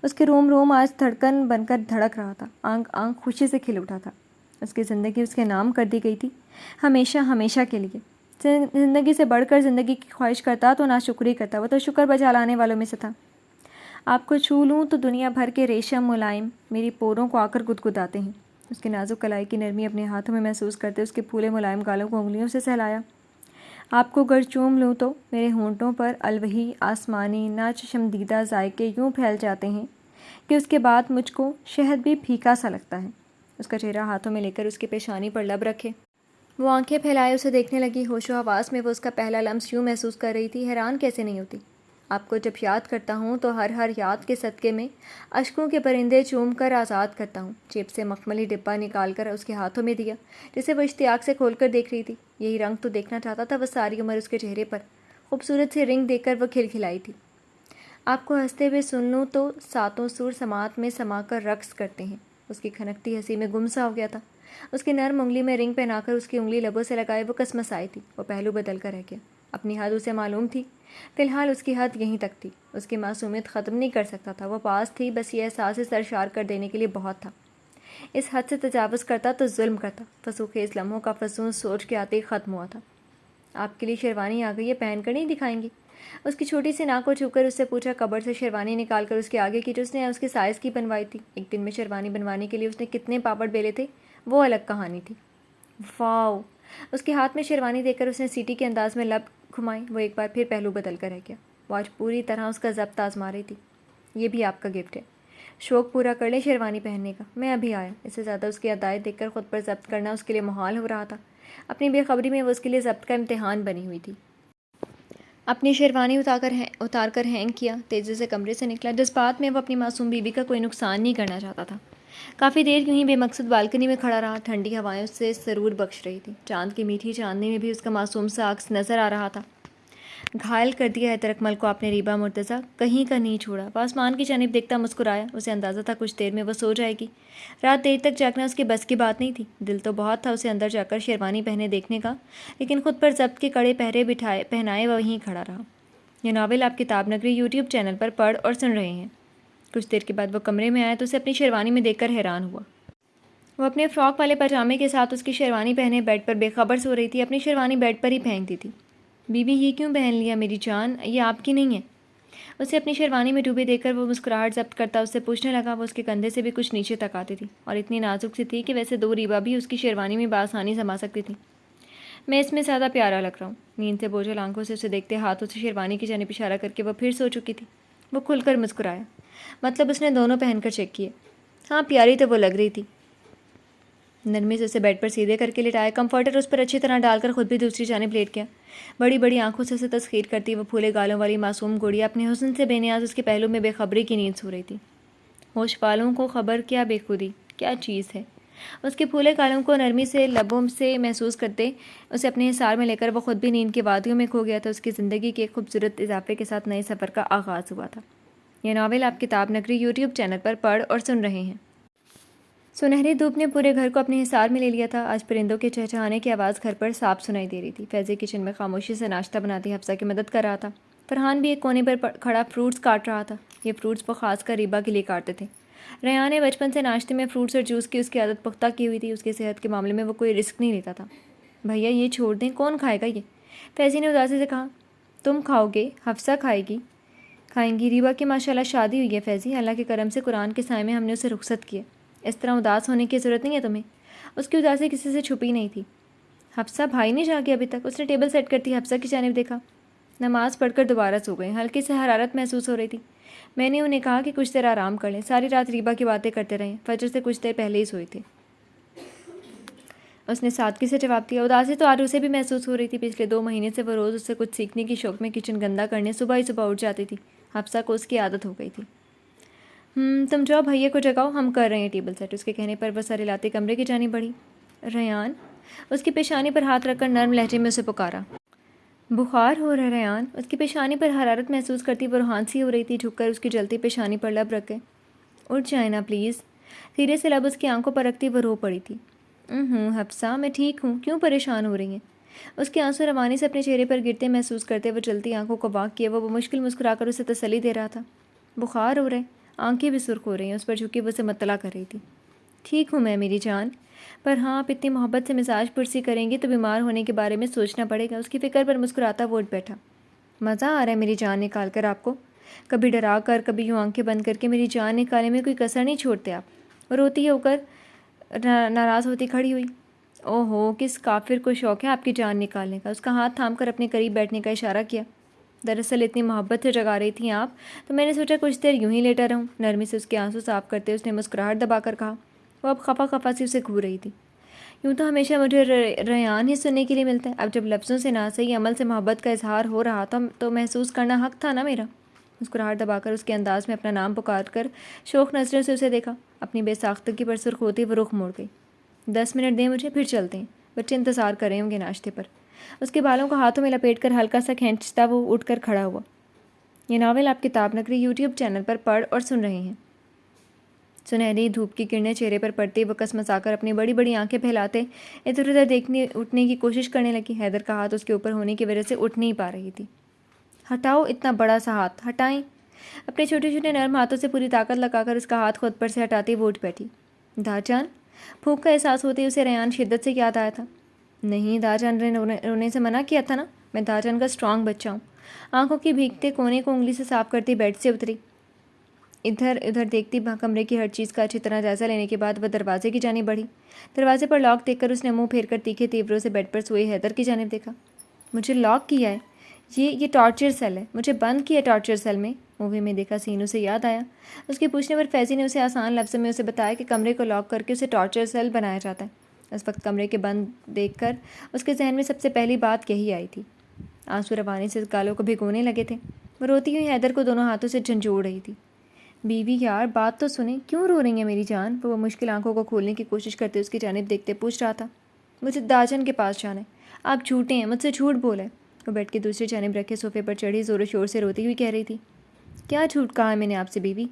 اس کے روم روم آج دھڑکن بن کر دھڑک رہا تھا، آنکھ آنکھ خوشی سے کھل اٹھا تھا۔ اس کی زندگی اس کے نام کر دی گئی تھی، ہمیشہ ہمیشہ کے لیے۔ زندگی سے بڑھ کر زندگی کی خواہش کرتا تو ناشکری کرتا، وہ تو شکر بجا لانے والوں میں سے تھا۔ آپ کو چھو لوں تو دنیا بھر کے ریشم ملائم میری پوروں کو آ کر گدگداتے ہیں۔ اس کے نازک کلائی کی نرمی اپنے ہاتھوں میں محسوس کرتے اس کے پھولے ملائم گالوں کو انگلیوں سے سہلایا۔ آپ کو گر چوم لوں تو میرے ہونٹوں پر الوہی آسمانی ناچشمدیدہ ذائقے یوں پھیل جاتے ہیں کہ اس کے بعد مجھ کو شہد بھی پھیکا سا لگتا ہے۔ اس کا چہرہ ہاتھوں میں لے کر اس کی پیشانی پر لب رکھے وہ آنکھیں پھیلائے اسے دیکھنے لگی۔ ہوش و حواس میں وہ اس کا پہلا لمس یوں محسوس کر رہی تھی، حیران کیسے نہیں ہوتی۔ آپ کو جب یاد کرتا ہوں تو ہر یاد کے صدقے میں اشکوں کے پرندے چوم کر آزاد کرتا ہوں۔ جیب سے مخملی ڈبہ نکال کر اس کے ہاتھوں میں دیا، جسے وہ اشتیاق سے کھول کر دیکھ رہی تھی۔ یہی رنگ تو دیکھنا چاہتا تھا وہ ساری عمر اس کے چہرے پر۔ خوبصورت سی رنگ دیکھ کر وہ کھلکھلائی تھی۔ آپ کو ہنستے ہوئے سن لوں تو ساتوں سور سماعت میں سما کر رقص کرتے ہیں۔ اس کی کھنکتی ہنسی میں گم سا ہو گیا تھا۔ اس کی نرم انگلی میں رنگ پہنا کر اس کی انگلی لبوں سے لگائے وہ کسمسائی تھی۔ وہ پہلو بدل کر رہ گیا۔ اپنی حد اسے معلوم تھی، فی الحال اس کی حد یہیں تک تھی۔ اس کی معصومیت ختم نہیں کر سکتا تھا، وہ پاس تھی، بس یہ احساس سرشار کر دینے کے لیے بہت تھا۔ اس حد سے تجاوز کرتا تو ظلم کرتا۔ فسوخیز لمحوں کا فسون سوچ کے آتے ہی ختم ہوا تھا۔ آپ کے لیے شیروانی آ گئی ہے، پہن کر نہیں دکھائیں گی؟ اس کی چھوٹی سی ناک کو چھو کر اس سے پوچھا۔ کبر سے شیروانی نکال کر اس کے آگے کی جو اس نے اس کے سائز کی بنوائی تھی۔ ایک دن میں شیروانی بنوانے کے لیے اس نے کتنے پاپڑ بیلے تھے وہ الگ کہانی تھی۔ واو! اس کے ہاتھ میں شیروانی دے کر اس نے سیٹی کے انداز میں لب گھمائی۔ وہ ایک بار پھر پہلو بدل کر رہ گیا۔ وہ آج پوری طرح اس کا ضبط آزما رہی تھی۔ یہ بھی آپ کا گفٹ ہے، شوق پورا کر لیں شیروانی پہننے کا۔ میں ابھی آیا۔ اس سے زیادہ اس کی ادائیں دیکھ کر خود پر ضبط کرنا اس کے لیے محال ہو رہا تھا۔ اپنی بے خبری میں وہ اس کے لیے ضبط کا امتحان بنی ہوئی تھی۔ اپنی شیروانی اتار کر ہینگ کیا، تیزی سے کمرے سے نکلا۔ جذبات میں وہ اپنی معصوم بیوی کا کوئی نقصان نہیں کرنا چاہتا تھا۔ کافی دیر یوں ہی بے مقصد بالکنی میں کھڑا رہا۔ ٹھنڈی ہوائیں اس سے سرور بخش رہی تھیں۔ چاند کی میٹھی چاندنی میں بھی اس کا معصوم سا عکس نظر آ رہا تھا۔ گھائل کر دیا ہے ترکمل کو آپ نے ریبا مرتضیٰ، کہیں کا نہیں چھوڑا۔ وہ آسمان کی جانب دیکھتا مسکرایا۔ اسے اندازہ تھا کچھ دیر میں وہ سو جائے گی۔ رات دیر تک جاگنا اس کے بس کی بات نہیں تھی۔ دل تو بہت تھا اسے اندر جا کر شیروانی پہنے دیکھنے کا، لیکن خود پر ضبط کے کڑے پہرے پہنائے وہ وہیں کھڑا رہا۔ یہ ناول آپ کتاب نگری یوٹیوب چینل پر پڑھ اور سن رہے ہیں۔ کچھ دیر کے بعد وہ کمرے میں آیا تو اسے اپنی شیروانی میں دیکھ کر حیران ہوا۔ وہ اپنے فراک والے پاجامے کے ساتھ اس کی شیروانی پہنے بیڈ پر بے خبر سو رہی تھی۔ اپنی شیروانی بیڈ پر ہی پھینک دی تھی۔ بیوی یہ کیوں پہن لیا میری جان، یہ آپ کی نہیں ہے؟ اسے اپنی شیروانی میں ڈوبے دیکھ کر وہ مسکراہٹ ضبط کرتا اس سے پوچھنے لگا۔ وہ اس کے کندھے سے بھی کچھ نیچے تک آتی تھی اور اتنی نازک سی تھی کہ ویسے دو ریبا بھی اس کی شیروانی میں بآسانی سما سکتی تھی۔ میں اس میں زیادہ پیارا لگ رہا ہوں۔ نیند سے بوجھل آنکھوں سے اسے دیکھتے ہاتھوں سے شیروانی کی جانب اشارہ کر کے وہ پھر سو چکی تھی۔ وہ کھل کر مسکرایا، مطلب اس نے دونوں پہن کر چیک کیے۔ ہاں پیاری تو وہ لگ رہی تھی۔ نرمی سے اسے بیڈ پر سیدھے کر کے لٹایا، کمفرٹر اس پر اچھی طرح ڈال کر خود بھی دوسری جانب لیٹ گیا۔ بڑی بڑی آنکھوں سے اسے تسخیر کرتی وہ پھولے گالوں والی معصوم گڑیا اپنے حسن سے بے نیاز اس کے پہلو میں بے خبری کی نیند سو رہی تھی۔ ہوش والوں کو خبر کیا بے خودی، کیا چیز ہے۔ اس کے پھولے گالوں کو نرمی سے لبوں سے محسوس کرتے اسے اپنے حصار میں لے کر وہ خود بھی نیند کے وادیوں میں کھو گیا تھا۔ اس کی زندگی کے ایک خوبصورت اضافے کے ساتھ نئے سفر کا آغاز ہوا تھا۔ یہ ناول آپ کتاب نگری یوٹیوب چینل پر پڑھ اور سن رہے ہیں۔ سنہری دھوپ نے پورے گھر کو اپنے حصار میں لے لیا تھا۔ آج پرندوں کے چہچہانے کی آواز گھر پر صاف سنائی دے رہی تھی۔ فیضی کچن میں خاموشی سے ناشتہ بناتی حفصہ کی مدد کر رہا تھا۔ فرحان بھی ایک کونے پر کھڑا فروٹس کاٹ رہا تھا۔ یہ فروٹس وہ خاص کر ریبا کے لیے کاٹتے تھے۔ ریحان نے بچپن سے ناشتے میں فروٹس اور جوس کی اس کی عادت پختہ کی ہوئی تھی۔ اس کی صحت کے معاملے میں وہ کوئی رسک نہیں لیتا تھا۔ بھیا یہ چھوڑ دیں، کون کھائے گا یہ؟ فیضی نے اداسی سے کہا۔ تم کھاؤ گے، حفصہ کھائیں گی۔ ریبا کی ماشاءاللہ شادی ہوئی ہے فیضی، اللہ کے کرم سے قرآن کے سائے میں ہم نے اسے رخصت کیا۔ اس طرح اداس ہونے کی ضرورت نہیں ہے تمہیں۔ اس کی اداسی کسی سے چھپی نہیں تھی۔ حفصہ بھائی نہیں جاگے ابھی تک؟ اس نے ٹیبل سیٹ کرتی حفصہ کی جانب دیکھا۔ نماز پڑھ کر دوبارہ سو گئے، ہلکی سے حرارت محسوس ہو رہی تھی۔ میں نے انہیں کہا کہ کچھ دیر آرام کر لیں، ساری رات ریبا کی باتیں کرتے رہیں، فجر سے کچھ دیر پہلے ہی سوئی تھی۔ اس نے سادگی سے جواب دیا۔ اداسی تو آج اسے بھی محسوس ہو رہی تھی۔ پچھلے 2 مہینے سے وہ روز اس سے کچھ سیکھنے کی شوق میں کچن گندا کرنے صبح ہی صبح اٹھ جاتی تھی۔ حفصہ کو اس کی عادت ہو گئی تھی۔ تم جاؤ بھیا کو جگاؤ، ہم کر رہے ہیں ٹیبل سیٹ۔ اس کے کہنے پر وہ سر ہلاتے کمرے کی جانب بڑھی۔ ریان، اس کی پیشانی پر ہاتھ رکھ کر نرم لہجے میں اسے پکارا۔ بخار ہو رہا ریان؟ اس کی پیشانی پر حرارت محسوس کرتی وہ روحان سی ہو رہی تھی۔ جھک کر اس کی جلتی پیشانی پر لب رکھ گئے۔ اٹھ جائیں نا پلیز۔ دھیرے سے لب اس کی آنکھوں پر رکھتی وہ رو پڑی تھی۔ حفصہ میں ٹھیک ہوں، کیوں پریشان ہو رہی ہیں؟ اس کے آنسو روانی سے اپنے چہرے پر گرتے محسوس کرتے وہ چلتی آنکھوں کو واک کیا وہ مشکل مسکرا کر اسے تسلی دے رہا تھا۔ بخار ہو رہے، آنکھیں بھی سرخ ہو رہی ہیں، اس پر جھکی وہ اسے مطلع کر رہی تھی۔ ٹھیک ہوں میں میری جان، پر ہاں آپ اتنی محبت سے مزاج پرسی کریں گی تو بیمار ہونے کے بارے میں سوچنا پڑے گا۔ اس کی فکر پر مسکراتا وہ اٹھ بیٹھا۔ مزہ آ رہا ہے میری جان نکال کر آپ کو، کبھی ڈرا کر کبھی یوں آنکھیں بند کر کے میری جان نکالنے میں کوئی کسر نہیں چھوڑتے آپ۔ روتی ہو کر ناراض ہوتی کھڑی ہوئی۔ او ہو، کس کافر کو شوق ہے آپ کی جان نکالنے کا؟ اس کا ہاتھ تھام کر اپنے قریب بیٹھنے کا اشارہ کیا۔ دراصل اتنی محبت سے جگا رہی تھیں آپ تو میں نے سوچا کچھ دیر یوں ہی لیٹا رہوں۔ نرمی سے اس کے آنسو صاف کرتے اس نے مسکراہٹ دبا کر کہا۔ وہ اب خفا خفا سی اسے گھور رہی تھی۔ یوں تو ہمیشہ مجھے ریان ہی سننے کے لیے ملتا ہے، اب جب لفظوں سے نہ صحیح عمل سے محبت کا اظہار ہو رہا تھا تو محسوس کرنا حق تھا نا میرا۔ مسکراہٹ دبا کر اس کے انداز میں اپنا نام پکار کر شوق نظروں سے اسے دیکھا۔ اپنی بے ساختگی پر سرخ ہوتی وہ رخ موڑ گئی۔ 10 منٹ دیں مجھے، پھر چلتے ہیں، بچے انتظار کر رہے ہوں گے ناشتے پر۔ اس کے بالوں کو ہاتھوں میں لپیٹ کر ہلکا سا کھینچتا وہ اٹھ کر کھڑا ہوا۔ یہ ناول آپ کتاب نگری یوٹیوب چینل پر پڑھ اور سن رہے ہیں۔ سنہری دھوپ کی کرنیں چہرے پر پڑتی وہ کسمسا کر اپنی بڑی بڑی آنکھیں پھیلاتے ادھر ادھر دیکھنے اٹھنے کی کوشش کرنے لگی۔ حیدر کا ہاتھ اس کے اوپر ہونے کی وجہ سے اٹھ نہیں پا رہی تھی۔ ہٹاؤ اتنا بڑا سا ہاتھ، ہٹائیں۔ اپنے چھوٹے چھوٹے نرم ہاتھوں سے پوری طاقت لگا کر اس کا ہاتھ خود پر سے ہٹاتی وہ اٹھ بیٹھی۔ داجان، پھونک کا احساس ہوتے اسے ریان شدت سے یاد آیا تھا۔ نہیں، داجان نے رونے سے منع کیا تھا نا، میں داجان کا اسٹرانگ بچہ ہوں۔ آنکھوں کے بھیگتے کونے کو انگلی سے صاف کرتی بیڈ سے اتری۔ ادھر ادھر دیکھتی کمرے کی ہر چیز کا اچھی طرح جائزہ لینے کے بعد وہ دروازے کی جانب بڑھی۔ دروازے پر لاک دیکھ کر اس نے منہ پھیر کر تیکھے تیوروں سے بیڈ پر سوئے حیدر کی جانب دیکھا۔ مجھے لاک کیا ہے؟ یہ ٹارچر سیل ہے، مجھے بند کیا ٹارچر سیل میں؟ مووی میں دیکھا سینوں سے یاد آیا۔ اس کے پوچھنے پر فیضی نے اسے آسان لفظوں میں اسے بتایا کہ کمرے کو لاک کر کے اسے ٹارچر سیل بنایا جاتا ہے۔ اس وقت کمرے کے بند دیکھ کر اس کے ذہن میں سب سے پہلی بات یہی آئی تھی۔ آنسو روانی سے گالوں کو بھگونے لگے تھے۔ وہ روتی ہوئی حیدر کو دونوں ہاتھوں سے جھنجھوڑ رہی تھی۔ بیوی یار بات تو سنیں، کیوں رو رہی ہیں میری جان؟ وہ مشکل آنکھوں کو کھولنے کی کوشش کرتے اس کی جانب دیکھتے پوچھ رہا تھا۔ مجھے داجن کے پاس جانا ہے، آپ جھوٹے ہیں، مجھ سے جھوٹ بولا ہے۔ وہ بیڈ کی دوسری جانب رکھے صوفے پر چڑھی زور و شور سے روتی ہوئی کہہ رہی تھی۔ کیا جھوٹ کہا ہے میں نے آپ سے بیوی؟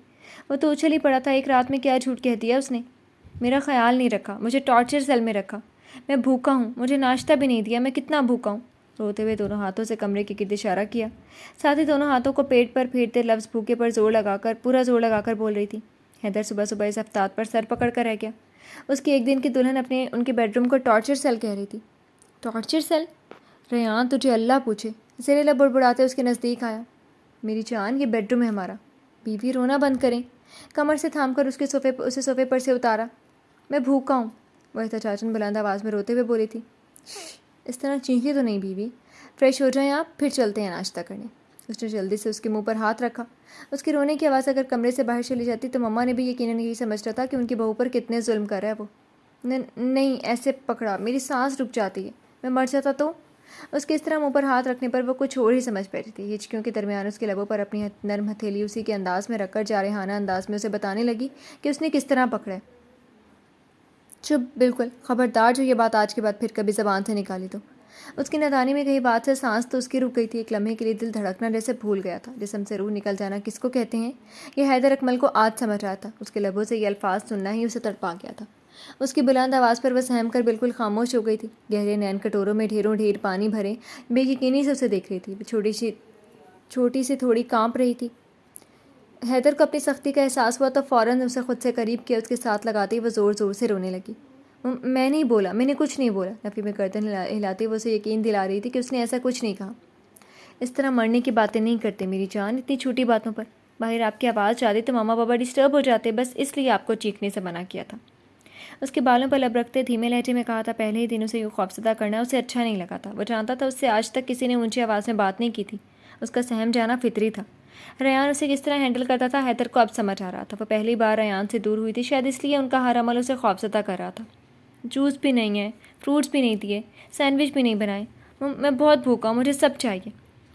وہ تو اچھل ہی پڑا تھا، ایک رات میں کیا جھوٹ کہہ دیا اس نے؟ میرا خیال نہیں رکھا، مجھے ٹارچر سیل میں رکھا، میں بھوکا ہوں، مجھے ناشتہ بھی نہیں دیا، میں کتنا بھوکا ہوں؟ روتے ہوئے دونوں ہاتھوں سے کمرے کے گرد اشارہ کیا، ساتھ ہی دونوں ہاتھوں کو پیٹ پر پھیرتے لفظ بھوکے پر پورا زور لگا کر بول رہی تھی۔ حیدر صبح صبح اس افتاد پر سر پکڑ کر رہ گیا۔ اس کی ایک دن کی دلہن ان کے بیڈ روم کو ٹارچر سیل کہہ رہی تھی۔ Torture cell? ریان تجھے اللہ پوچھے۔ زیر لب بڑبڑاتے اس کے نزدیک آیا۔ میری جان، یہ بیڈ روم ہے ہمارا۔ بیوی رونا بند کریں۔ کمر سے تھام کر اسے صوفے پر سے اتارا۔ میں بھوکا ہوں، وہ احتجاجاً بلند آواز میں روتے ہوئے بولی تھی۔ اس طرح چینخی تو نہیں بیوی، فریش ہو جائیں آپ، پھر چلتے ہیں ناشتہ کرنے۔ اس نے جلدی سے اس کے منہ پر ہاتھ رکھا۔ اس کی رونے کی آواز اگر کمرے سے باہر چلی جاتی تو مما نے بھی یقیناً یہی سمجھ رہا تھا کہ ان کی بہو پر کتنے ظلم کر رہا ہے وہ۔ نہیں، ایسے پکڑا میری سانس رک جاتی ہے، میں مر جاتا تو؟ اس کے اس طرح منہ پر ہاتھ رکھنے پر وہ کچھ اور ہی سمجھ بیٹھی تھی۔ ہچکیوں کے درمیان اس کے لبوں پر اپنی نرم ہتھیلی اسی کے انداز میں رکھ کر جارحانہ انداز میں اسے بتانے لگی کہ اس نے کس طرح پکڑا ہے۔ چپ، بالکل خبردار جو یہ بات آج کے بعد پھر کبھی زبان سے نکالی تو۔ اس کی نادانی میں کئی بات سے سانس تو اس کی رک گئی تھی، ایک لمحے کے لیے دل دھڑکنا جیسے بھول گیا تھا۔ جسم سے روح نکل جانا کس کو کہتے ہیں، یہ حیدر اکمل کو آج سمجھ رہا تھا۔ اس کے لبوں سے یہ الفاظ سننا ہی اسے تڑپا گیا تھا۔ اس کی بلند آواز پر وہ سہم کر بالکل خاموش ہو گئی تھی۔ گہرے نین کٹوروں میں ڈھیروں ڈھیر پانی بھرے بے یقینی سے اسے دیکھ رہی تھی۔ چھوٹی سی تھوڑی کانپ رہی تھی۔ حیدر کو اپنی سختی کا احساس ہوا تو فوراً اسے خود سے قریب کیا، اس کے ساتھ لگاتے وہ زور زور سے رونے لگی۔ میں نہیں بولا، میں نے کچھ نہیں بولا، نفی میں گردن ہلاتے وہ اسے یقین دلا رہی تھی کہ اس نے ایسا کچھ نہیں کہا۔ اس طرح مرنے کی باتیں نہیں کرتے میری جان، اتنی چھوٹی باتوں پر۔ باہر آپ کی آواز جاتی تو ماما بابا ڈسٹرب ہو جاتے، بس اس لیے آپ کو چیخنے سے منع کیا تھا۔ اس کے بالوں پر لب رکھتے دھیمے لہجے میں کہا تھا۔ پہلے ہی دن اسے یوں خوفزدہ کرنا اسے اچھا نہیں لگا تھا۔ وہ جانتا تھا اس سے آج تک کسی نے اونچی آواز میں بات نہیں کی تھی۔ اس کا سہم جانا فطری تھا۔ ریان اسے کس طرح ہینڈل کرتا تھا حیدر کو اب سمجھ آ رہا تھا۔ وہ پہلی بار ریان سے دور ہوئی تھی، شاید اس لیے ان کا ہر عمل اسے خوفزدہ کر رہا تھا۔ جوس بھی نہیں ہے، فروٹس بھی نہیں دیے، سینڈوچ بھی نہیں بنائے، میں بہت بھوکا ہوں، مجھے سب چاہیے۔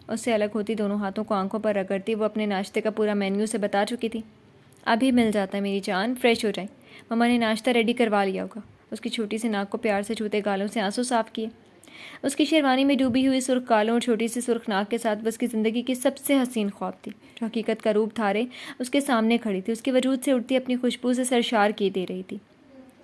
اس سے الگ ہوتی دونوں ہاتھوں کو آنکھوں پر رگڑتی وہ اپنے ناشتے کا پورا مینیو سے بتا چکی تھی۔ ابھی مل جاتا ہے میری جان، فریش ہو جائیں، مما نے ناشتہ ریڈی کروا لیا ہوگا۔ اس کی چھوٹی سی ناک کو پیار سے چھوتے گالوں سے آنسو صاف کیے۔ اس کی شیروانی میں ڈوبی ہوئی سرخ گالوں اور چھوٹی سی سرخ ناک کے ساتھ وہ اس کی زندگی کی سب سے حسین خواب تھی، جو حقیقت کا روپ دھارے اس کے سامنے کھڑی تھی، اس کے وجود سے اڑتی اپنی خوشبو سے سرشار کی دے رہی تھی۔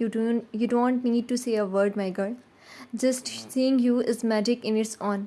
You don't need to say a word, my girl. Just seeing you is magic in its own.